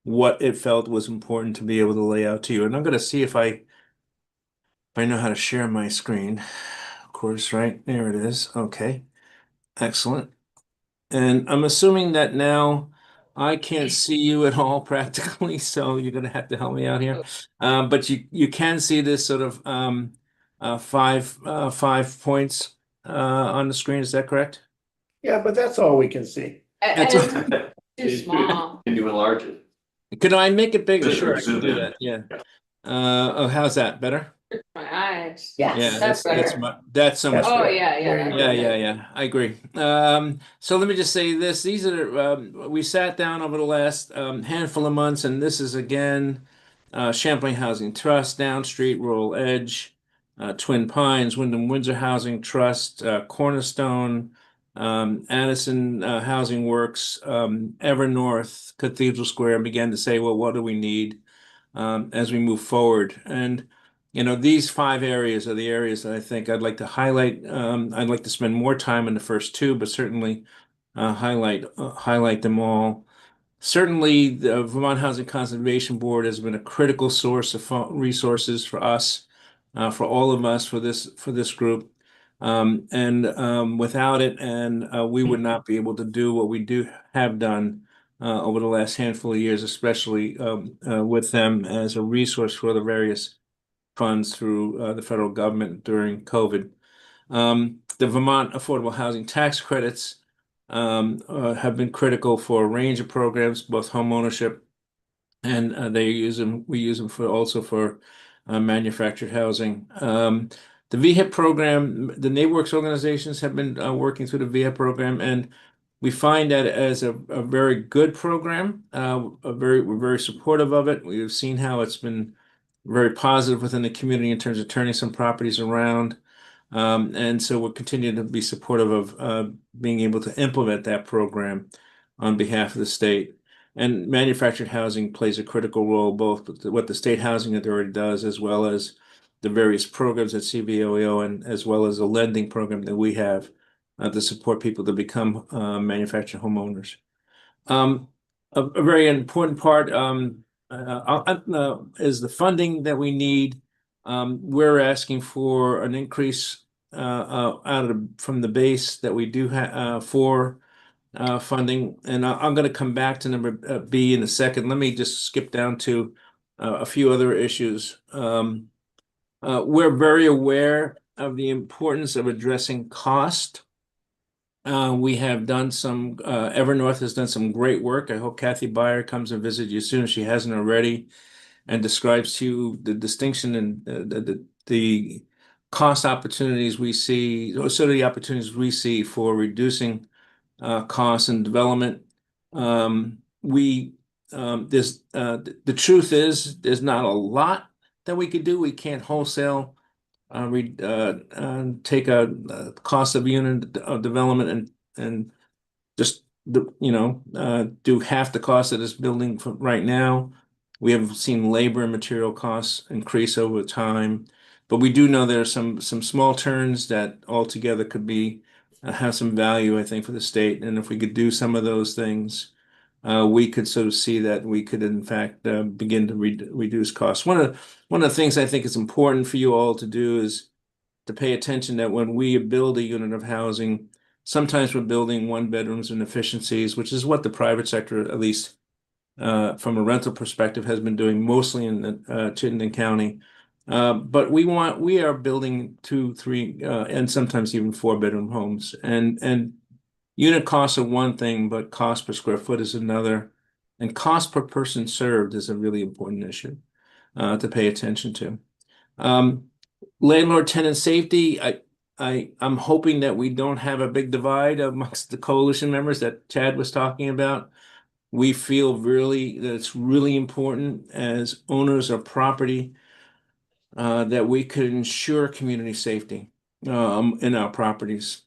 what it felt was important to be able to lay out to you. And I'm going to see if I know how to share my screen. Of course, right there it is. Okay, excellent. And I'm assuming that now I can't see you at all practically, so you're going to have to help me out here. But you can see this sort of 5 points on the screen. Is that correct? Yeah, but that's all we can see. That's And it's too small. Can you enlarge it? Could I make it bigger? Just Sure, I can zoom do in. that. Yeah. Oh, how's that? Better? My eyes. Yes. Yeah, That's that's better. that's so much Oh, better. yeah. Yeah. I agree. So let me just say this. These are we sat down over the last handful of months, and this is again Champlain Housing Trust, Down Street, Rural Edge, Twin Pines, Wyndham Windsor Housing Trust, Cornerstone, Addison Housing Works, Evernorth, Cathedral Square, and began to say, well, what do we need as we move forward? And these 5 areas are the areas that I think I'd like to highlight. I'd like to spend more time in the first 2, but certainly highlight them all. Certainly, the Vermont Housing Conservation Board has been a critical source of resources for us, for all of us, for this group. And without it, we would not be able to do what we have done over the last handful of years, especially with them as a resource for the various funds through the federal government during COVID. The Vermont Affordable Housing Tax Credits have been critical for a range of programs, both home ownership and we use them for manufactured housing. The VHIP program, the NeighborWorks organizations have been working through the VHIP program, and we find that as a very good program. We're very supportive of it. We've seen how it's been very positive within the community in terms of turning some properties around. And so we'll continue to be supportive of being able to implement that program on behalf of the state. And manufactured housing plays a critical role, both with what the State Housing Authority does, as well as the various programs at CVOEO, and as well as the lending program that we have to support people to become manufactured homeowners. A very important part is the funding that we need. We're asking for an increase from the base that we do have for funding, and I'm going to come back to number B in a second. Let me just skip down to a few other issues. We're very aware of the importance of addressing cost. We have done some, Evernorth has done some great work. I hope Kathy Byer comes and visit you soon if she hasn't already, and describes to you the distinction and the cost opportunities we see, or sort of the opportunities we see for reducing costs and development. The truth is, there's not a lot that we could do. We can't wholesale take a cost of unit of development and just do half the cost of this building right now. We have seen labor and material costs increase over time, but we do know there are some small turns that altogether could have some value, I think, for the state. And if we could do some of those things, we could sort of see that we could in fact begin to reduce costs. One of the things I think is important for you all to do is to pay attention that when we build a unit of housing, sometimes we're building one bedrooms and efficiencies, which is what the private sector, at least from a rental perspective, has been doing mostly in Chittenden County. But we are building 2, 3, and sometimes even 4-bedroom homes. And unit costs are one thing, but cost per square foot is another. And cost per person served is a really important issue to pay attention to. Landlord tenant safety, I'm hoping that we don't have a big divide amongst the coalition members that Chad was talking about. We feel really that it's really important as owners of property that we could ensure community safety in our properties.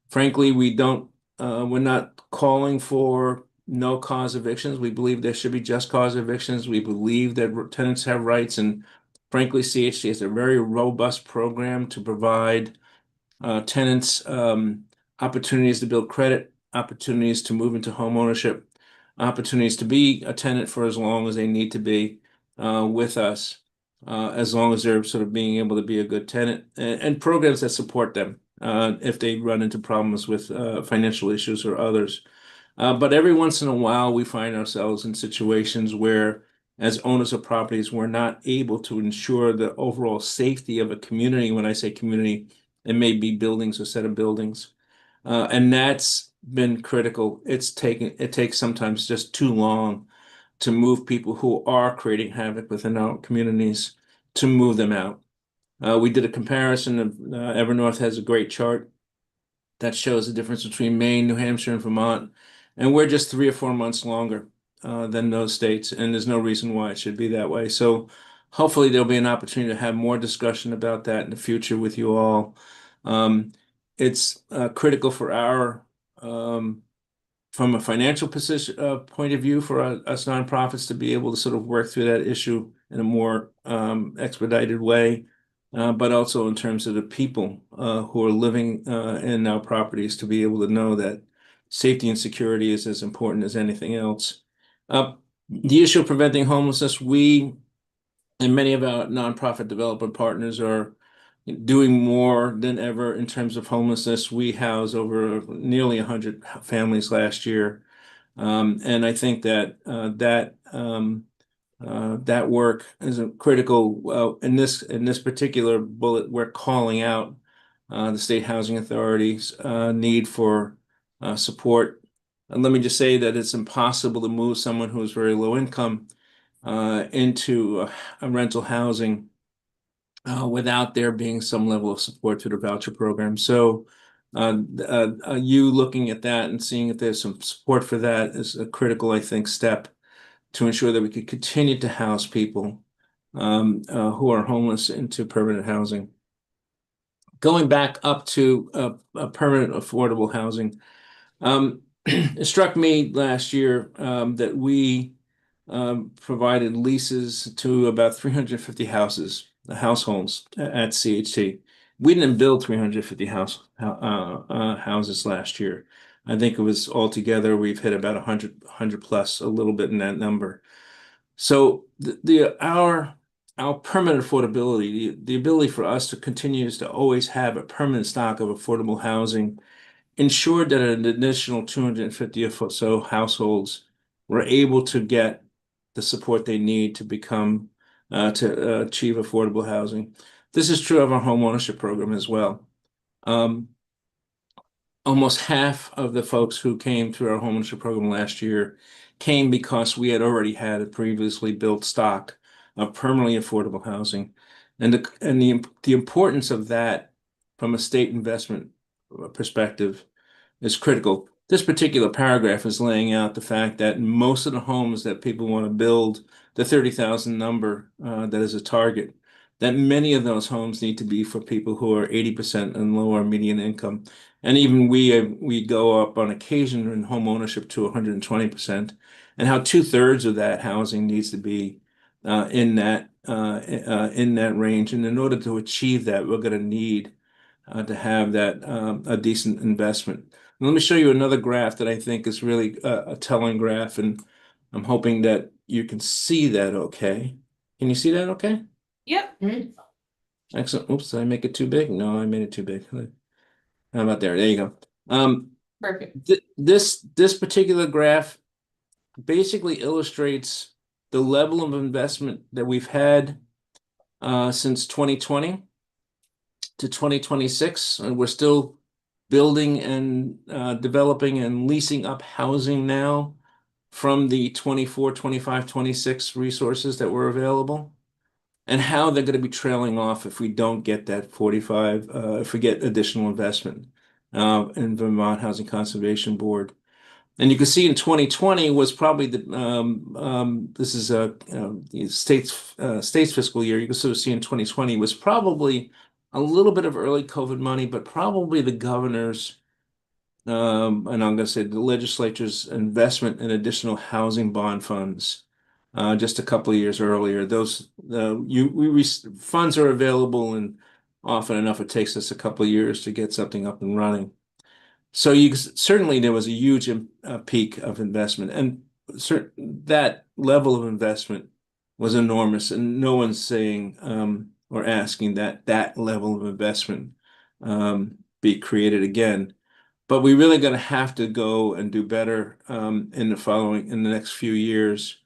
Frankly, we're not calling for no cause evictions. We believe there should be just cause evictions. We believe that tenants have rights, and frankly, CHC has a very robust program to provide tenants opportunities to build credit, opportunities to move into home ownership, opportunities to be a tenant for as long as they need to be with us, as long as they're sort of being able to be a good tenant, and programs that support them if they run into problems with financial issues or others. But every once in a while, we find ourselves in situations where, as owners of properties, we're not able to ensure the overall safety of a community. When I say community, it may be buildings or set of buildings. And that's been critical. It takes sometimes just too long to move people who are creating havoc within our communities, to move them out. We did a comparison of Evernorth has a great chart that shows the difference between Maine, New Hampshire, and Vermont. And we're just 3 or 4 months longer than those states, and there's no reason why it should be that way. So hopefully there'll be an opportunity to have more discussion about that in the future with you all. It's critical for from a financial position point of view, for us nonprofits to be able to sort of work through that issue in a more expedited way, but also in terms of the people who are living in our properties, to be able to know that safety and security is as important as anything else. The issue of preventing homelessness, we and many of our nonprofit developer partners are doing more than ever in terms of homelessness. We housed over nearly 100 families last year. And I think that that work is critical. In this particular bullet, we're calling out the state housing authorities' need for support. And let me just say that it's impossible to move someone who is very low income into a rental housing without there being some level of support through the voucher program. So you looking at that and seeing if there's some support for that is a critical, I think, step to ensure that we could continue to house people who are homeless into permanent housing. Going back up to permanent affordable housing, it struck me last year that we provided leases to about 350 households at CHC. We didn't build 350 houses last year. I think it was altogether, we've hit about 100 plus, a little bit in that number. So our permanent affordability, the ability for us to continue to always have a permanent stock of affordable housing, ensured that an additional 250 or so households were able to get the support they need to become to achieve affordable housing. This is true of our home ownership program as well. Almost half of the folks who came through our home ownership program last year came because we had already had a previously built stock of permanently affordable housing. And the importance of that from a state investment perspective is critical. This particular paragraph is laying out the fact that most of the homes that people want to build, the 30,000 number that is a target, that many of those homes need to be for people who are 80% and lower median income. And even we go up on occasion in home ownership to 120%, and how 2/3 of that housing needs to be in that range. And in order to achieve that, we're going to need to have that a decent investment. And let me show you another graph that I think is really a telling graph, and I'm hoping that you can see that okay. Can you see that okay? Yep. Excellent. Oops, did I make it too big? No, I made it too big. How about there? There you go. Perfect. This particular graph basically illustrates the level of investment that we've had since 2020 to 2026, and we're still building and developing and leasing up housing now from the 24, 25, 26 resources that were available, and how they're going to be trailing off if we don't get that 45, if we get additional investment in Vermont Housing Conservation Board. And you can see in 2020 was probably this is the state's fiscal year. You can sort of see in 2020 was probably a little bit of early COVID money, but probably the governor's and I'm going to say the legislature's investment in additional housing bond funds just a couple of years earlier. Those funds are available, and often enough it takes us a couple of years to get something up and running. So certainly there was a huge peak of investment, and that level of investment was enormous, and no one's saying or asking that level of investment be created again. But we're really going to have to go and do better in the next few years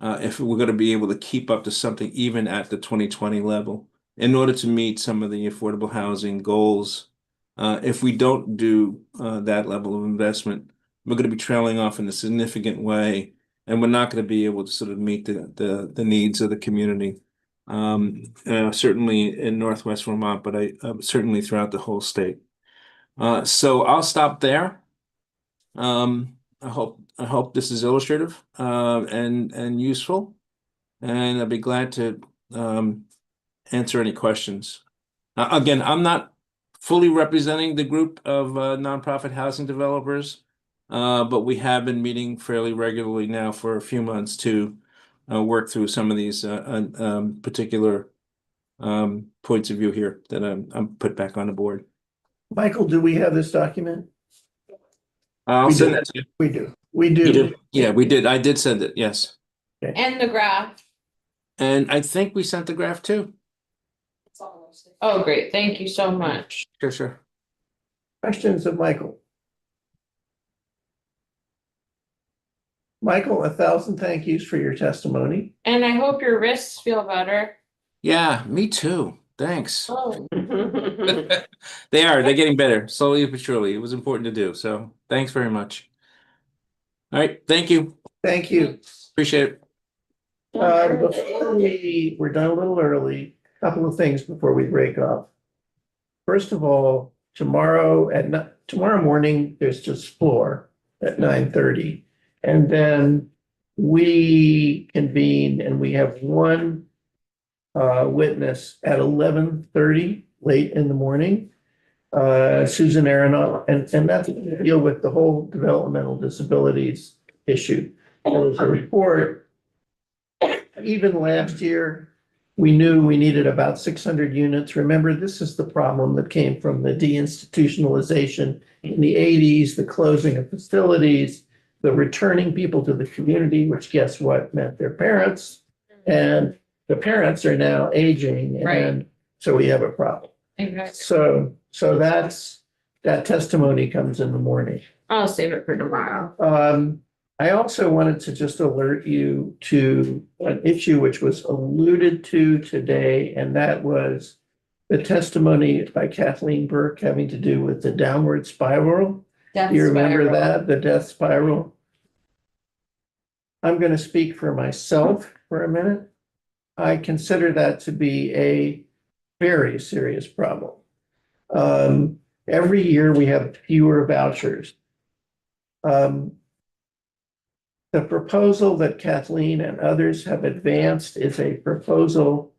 if we're going to be able to keep up to something even at the 2020 level in order to meet some of the affordable housing goals. If we don't do that level of investment, we're going to be trailing off in a significant way, and we're not going to be able to sort of meet the needs of the community. Certainly in Northwest Vermont, but certainly throughout the whole state. So I'll stop there. I hope this is illustrative and useful, and I'll be glad to answer any questions. Again, I'm not fully representing the group of nonprofit housing developers, but we have been meeting fairly regularly now for a few months to work through some of these particular points of view here that I'm put back on the board. Michael, do we have this document? I'll We send do. that to you. We do. We do. You do? Yeah, we did. I did send it, yes. And the graph. And I think we sent the graph too. Oh, great. Thank you so much. Sure. Questions of Michael? Michael, 1,000 thank yous for your testimony. And I hope your wrists feel better. Yeah, me too. Thanks. Oh. They're getting better, slowly but surely. It was important to do. So thanks very much. All right, thank you. Thank you. Appreciate it. Before we're done a little early, a couple of things before we break up. First of all, tomorrow morning, there's just floor at 9:30. And then we convene and we have one witness at 11:30, late in the morning. Susan Aronoff, and that's to deal with the whole developmental disabilities issue. There was a report, even last year, we knew we needed about 600 units. Remember, this is the problem that came from the deinstitutionalization in the 80s, the closing of facilities, the returning people to the community, which guess what, meant their parents. And the parents are now aging, Right. and so we have a problem. Exactly. So that testimony comes in the morning. I'll save it for tomorrow. I also wanted to just alert you to an issue which was alluded to today, and that was the testimony by Kathleen Burke having to do with the downward spiral. Do you remember that, the death spiral? I'm going to speak for myself for a minute. I consider that to be a very serious problem. Every year we have fewer vouchers. The proposal that Kathleen and others have advanced is a proposal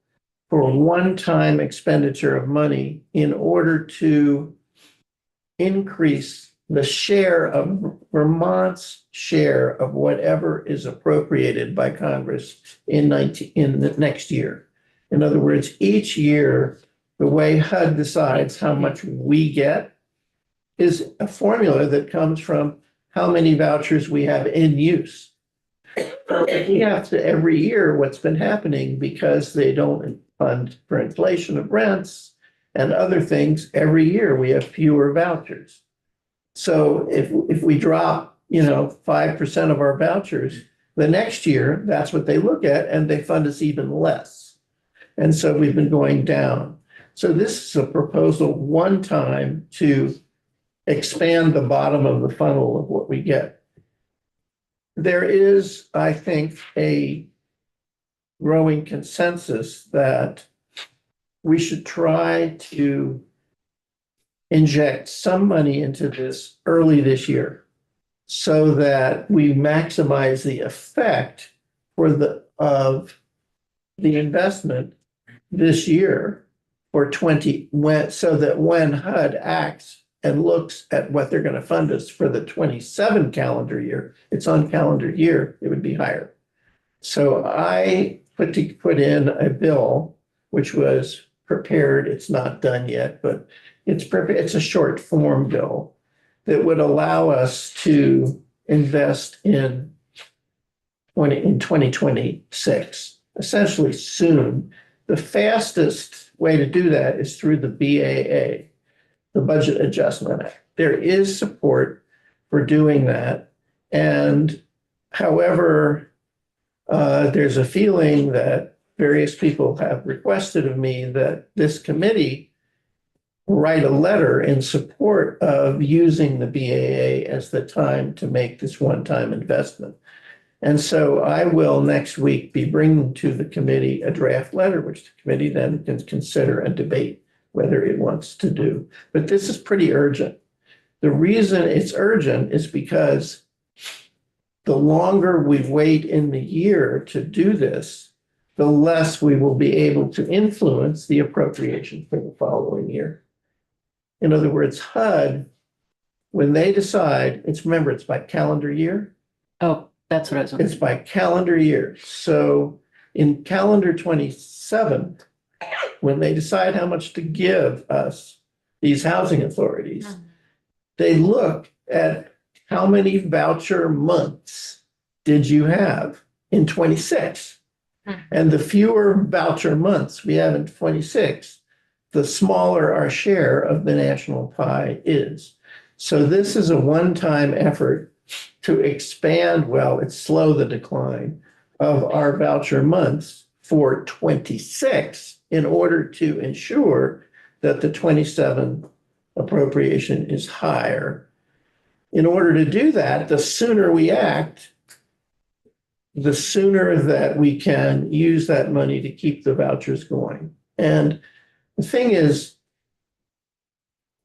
for a one-time expenditure of money in order to increase the share of Vermont's share of whatever is appropriated by Congress in the next year. In other words, each year, the way HUD decides how much we get, is a formula that comes from how many vouchers we have in use. So if we have to every year, what's been happening because they don't fund for inflation of rents and other things, every year we have fewer vouchers. So if we drop, 5% of our vouchers, the next year, that's what they look at and they fund us even less. And so we've been going down. So this is a proposal one time to expand the bottom of the funnel of what we get. There is, I think, a growing consensus that we should try to inject some money into this early this year so that we maximize the effect of the investment this year for so that when HUD acts and looks at what they're going to fund us for the 27 calendar year, it's on calendar year, it would be higher. So I put in a bill, which was prepared. It's not done yet, but it's a short form bill that would allow us to invest in 2026, essentially soon. The fastest way to do that is through the BAA, the Budget Adjustment Act. There is support for doing that. And however, there's a feeling that various people have requested of me that this committee write a letter in support of using the BAA as the time to make this one-time investment. And so I will next week be bringing to the committee a draft letter, which the committee then can consider and debate whether it wants to do. But this is pretty urgent. The reason it's urgent is because the longer we wait in the year to do this, the less we will be able to influence the appropriation for the following year. In other words, HUD, when they decide, it's by calendar year. Oh, that's what I was. It's by calendar year. So in calendar 27, when they decide how much to give us, these housing authorities, they look at how many voucher months did you have in 26? And the fewer voucher months we have in 26, the smaller our share of the national pie is. So this is a one-time effort to expand, it's slow the decline of our voucher months for 26 in order to ensure that the 27 appropriation is higher. In order to do that, the sooner we act, the sooner that we can use that money to keep the vouchers going. And the thing is,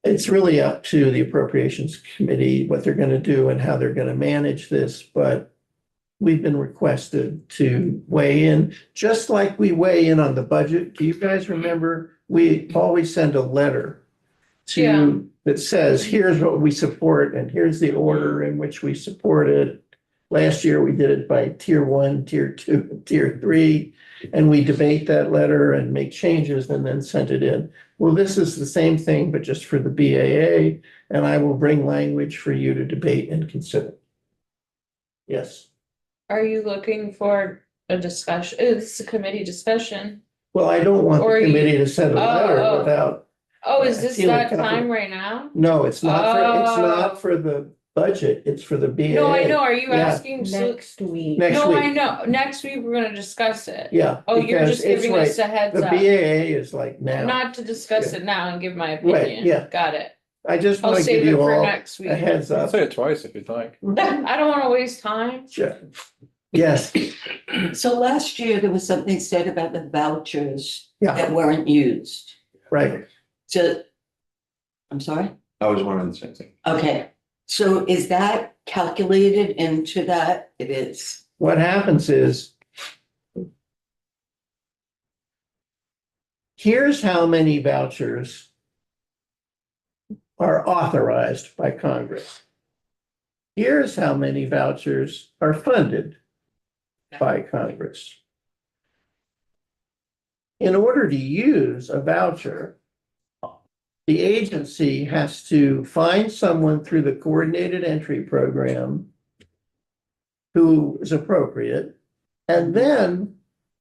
it's really up to the Appropriations Committee what they're going to do and how they're going to manage this. But we've been requested to weigh in, just like we weigh in on the budget. Do you guys remember? We always send a letter that says, here's what we support and here's the order in which we support it. Last year, we did it by tier 1, tier 2, tier 3, and we debate that letter and make changes and then send it in. Well, this is the same thing, but just for the BAA, and I will bring language for you to debate and consider. Yes. Are you looking for a discussion? It's a committee discussion. Well, I don't want the committee to send a letter without. Oh, is this feeling that comfortable. time right now? No, it's not for the budget, it's for the BAA. No, I know. Are you Yeah. asking? Next week. Next No, week. I know. Next week, we're gonna discuss it. Yeah. Oh, you're because just it's giving us like- a heads The up. BAA is like now. Not to discuss it now and give my Right, opinion. yeah. Got it. I just I'll want to save give it you for all next week. a heads I'll up. say it twice if you'd like. I don't wanna waste time. Sure. Yes, So last year, there was something said about the vouchers yeah, that weren't used. right. So, I'm sorry? I was wondering the same thing. Okay, so is that calculated into that? It is. What happens is, here's how many vouchers are authorized by Congress. Here's how many vouchers are funded by Congress. In order to use a voucher, the agency has to find someone through the coordinated entry program who is appropriate, and then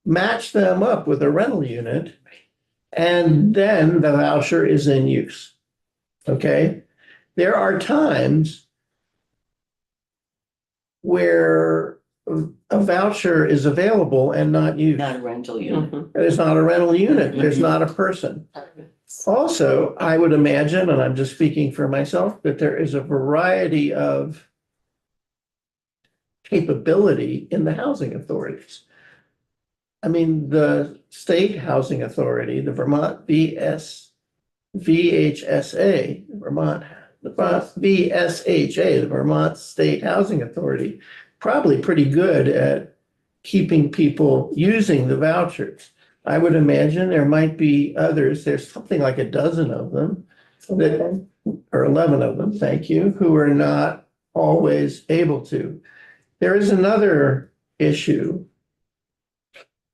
match them up with a rental unit, and then the voucher is in use. Okay? There are times where a voucher is available and not used. Not a rental unit. There's not a rental unit, there's not a person. Also, I would imagine, and I'm just speaking for myself, that there is a variety of capability in the housing authorities. I mean, the state housing authority, the Vermont VHSA, the VSHA, the Vermont State Housing Authority, probably pretty good at keeping people using the vouchers. I would imagine there might be others, there's something like a dozen of them, that, or 11 of them, thank you, who are not always able to. There is another issue,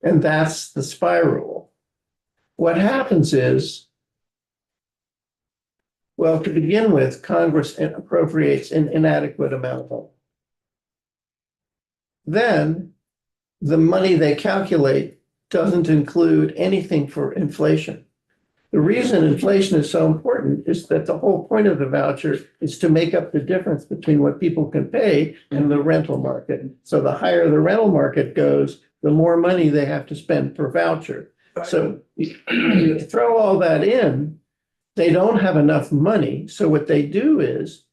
and that's the spiral. What happens is, well, to begin with, Congress appropriates an inadequate amount. Then the money they calculate doesn't include anything for inflation. The reason inflation is so important is that the whole point of the voucher is to make up the difference between what people can pay and the rental market. So the higher the rental market goes, the more money they have to spend per voucher. So you throw all that in, they don't have enough money. So what they do is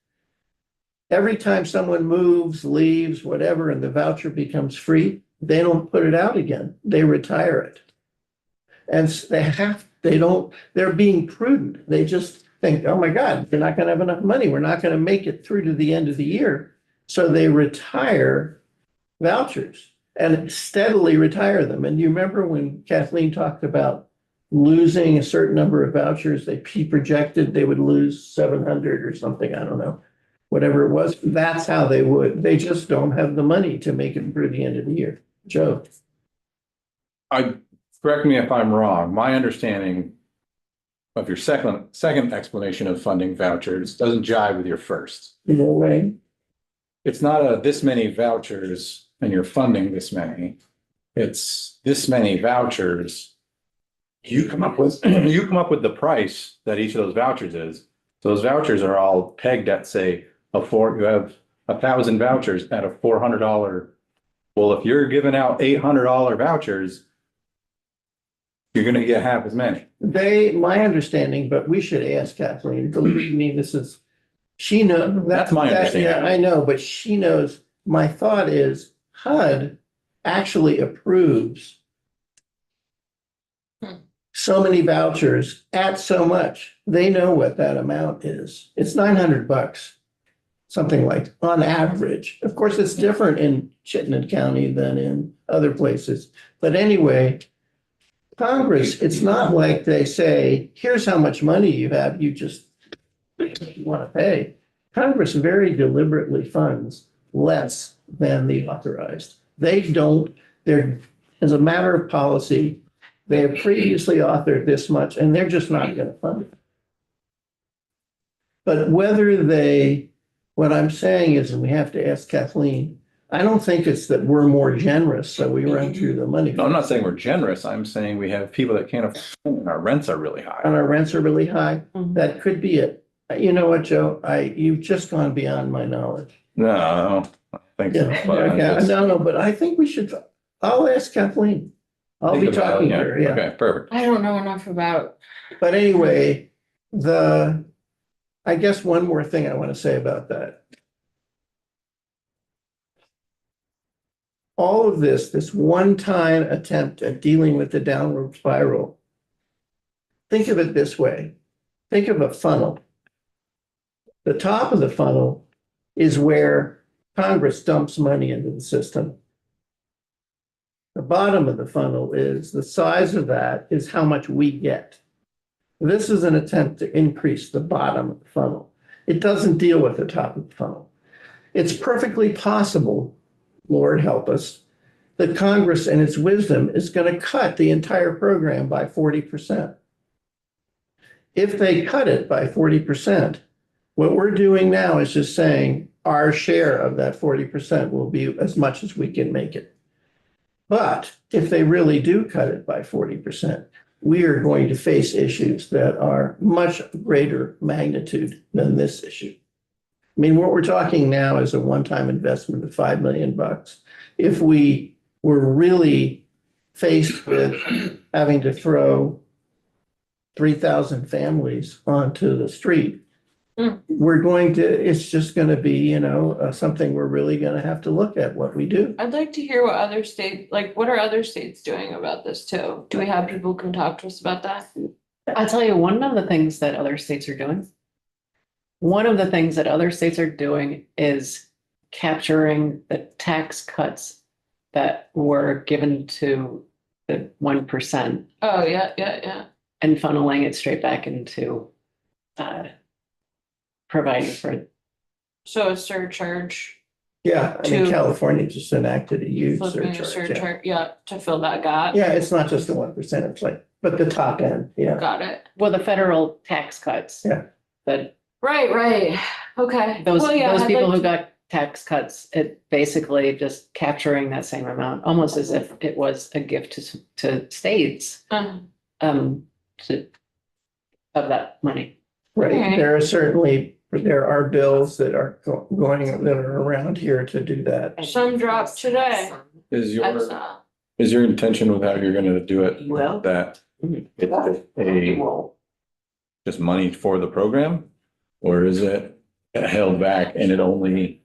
every time someone moves, leaves, whatever, and the voucher becomes free, they don't put it out again. They retire it. And they're being prudent. They just think, oh my God, they're not going to have enough money. We're not going to make it through to the end of the year. So they retire vouchers and steadily retire them. And you remember when Kathleen talked about losing a certain number of vouchers, he projected they would lose 700 or something, I don't know, whatever it was. That's how they would. They just don't have the money to make it through the end of the year. Joe. Correct me if I'm wrong. My understanding of your second explanation of funding vouchers doesn't jive with your first. No way. It's not this many vouchers and you're funding this many. It's this many vouchers. You come up with the price that each of those vouchers is. So those vouchers are all pegged at, say, you have 1,000 vouchers at a $400. Well, if you're giving out $800 vouchers, you're going to get half as many. My understanding, but we should ask Kathleen, believe me, she knows. That's my understanding. Yeah, I know, but she knows. My thought is HUD actually approves so many vouchers at so much. They know what that amount is. It's $900, something like on average. Of course, it's different in Chittenden County than in other places. But anyway, Congress, it's not like they say, here's how much money you have, you want to pay. Congress very deliberately funds less than the authorized. As a matter of policy, they have previously authored this much and they're just not going to fund it. But what I'm saying is, and we have to ask Kathleen, I don't think it's that we're more generous, so we run through the money. No, I'm not saying we're generous. I'm saying we have people that can't afford, and our rents are really high. And our rents are really high. That could be it. You know what, Joe? You've just gone beyond my knowledge. No, I don't think so. Yeah, But okay. No, but I think I'll ask Kathleen. I'll be talking to her, yeah. Okay, perfect. I don't know enough about. But anyway, I guess one more thing I want to say about that. All of this one-time attempt at dealing with the downward spiral, think of it this way. Think of a funnel. The top of the funnel is where Congress dumps money into the system. The bottom of the funnel is the size of that is how much we get. This is an attempt to increase the bottom of the funnel. It doesn't deal with the top of the funnel. It's perfectly possible, Lord help us, that Congress in its wisdom is going to cut the entire program by 40%. if they cut it by 40%, what we're doing now is just saying our share of that 40% will be as much as we can make it. But if they really do cut it by 40%, we are going to face issues that are much greater magnitude than this issue. I mean, what we're talking now is a one-time investment of $5 million. If we were really faced with having to throw 3,000 families onto the street, it's just going to be, something we're really going to have to look at what we do. I'd like to hear what other states, like, what are other states doing about this too? Do we have people who can talk to us about that? I'll tell you, one of the things that other states are doing. One of the things that other states are doing is capturing the tax cuts that were given to the 1% Oh, yeah. and funneling it straight back into providing for. So a surcharge, Yeah, I mean, To- California just enacted a huge flipping a surcharge. Yeah. surcharge, yeah, to fill that gap. Yeah, it's not just the 1%, it's like, but the top end, yeah. Got it. Well, the federal tax cuts. Yeah. That Right. Okay. those Well, yeah, I'd people like who to- got tax cuts, it basically just capturing that same amount, almost as if it was a gift to states, to of that money. Right, Alright. there are bills that are going, that are around here to do that. Some dropped today. Is I your, saw. is your intention with how you're gonna do it, Well. that it's just money for the program? Or is it held back and it only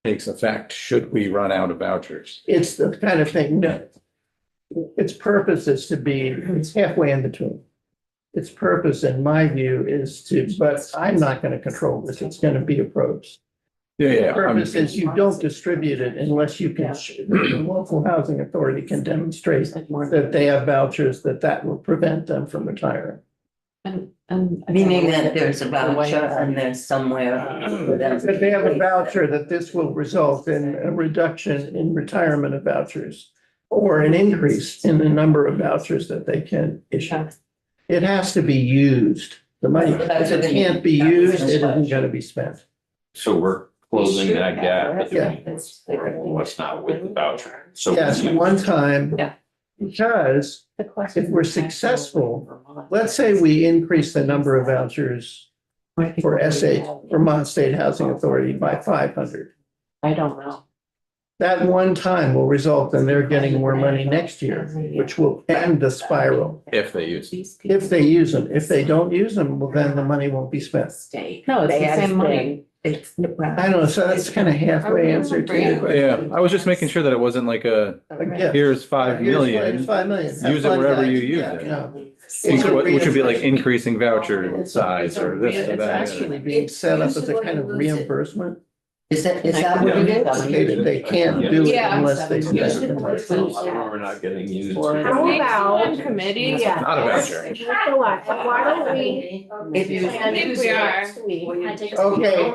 takes effect should we run out of vouchers? It's the kind of thing, no. Its purpose is to be, it's halfway in between. Its purpose, in my view, is to, but I'm not gonna control this, it's gonna be approached. Yeah, The yeah. I'm- purpose is you don't distribute it unless you can, the local housing authority can demonstrate that they have vouchers, that will prevent them from retiring. And Meaning that there's a voucher and there's somewhere for them. If they have a voucher, that this will result in a reduction in retirement of vouchers or an increase in the number of vouchers that they can issue. It has to be used. The money, if it can't be used, it isn't gonna be spent. So we're closing that gap Yeah. between what's not with the voucher. So Yes, one time. Yeah. Because if we're successful, let's say we increase the number of vouchers for Vermont State Housing Authority by 500. I don't know. That one time will result in their getting more money next year, which will end the spiral. If they use it. If they use them, if they don't use them, well, then the money won't be spent. No, it's the same money. I don't know, so that's kind of halfway answer to your question. Yeah, I was just making sure that it wasn't like a, Yeah. here's 5 Here's million. 5 million. Have Use it fun, wherever guys. you use Yeah, it. no. Which would be like increasing voucher size or this or It's that. actually being set up as a kind of reimbursement. Is that what it is? They can't do it Yeah. unless they spend. we're not getting used. How Next about- one committee, Yeah. Not a voucher. So what, why don't we? If you- I think we are. Next week. Okay,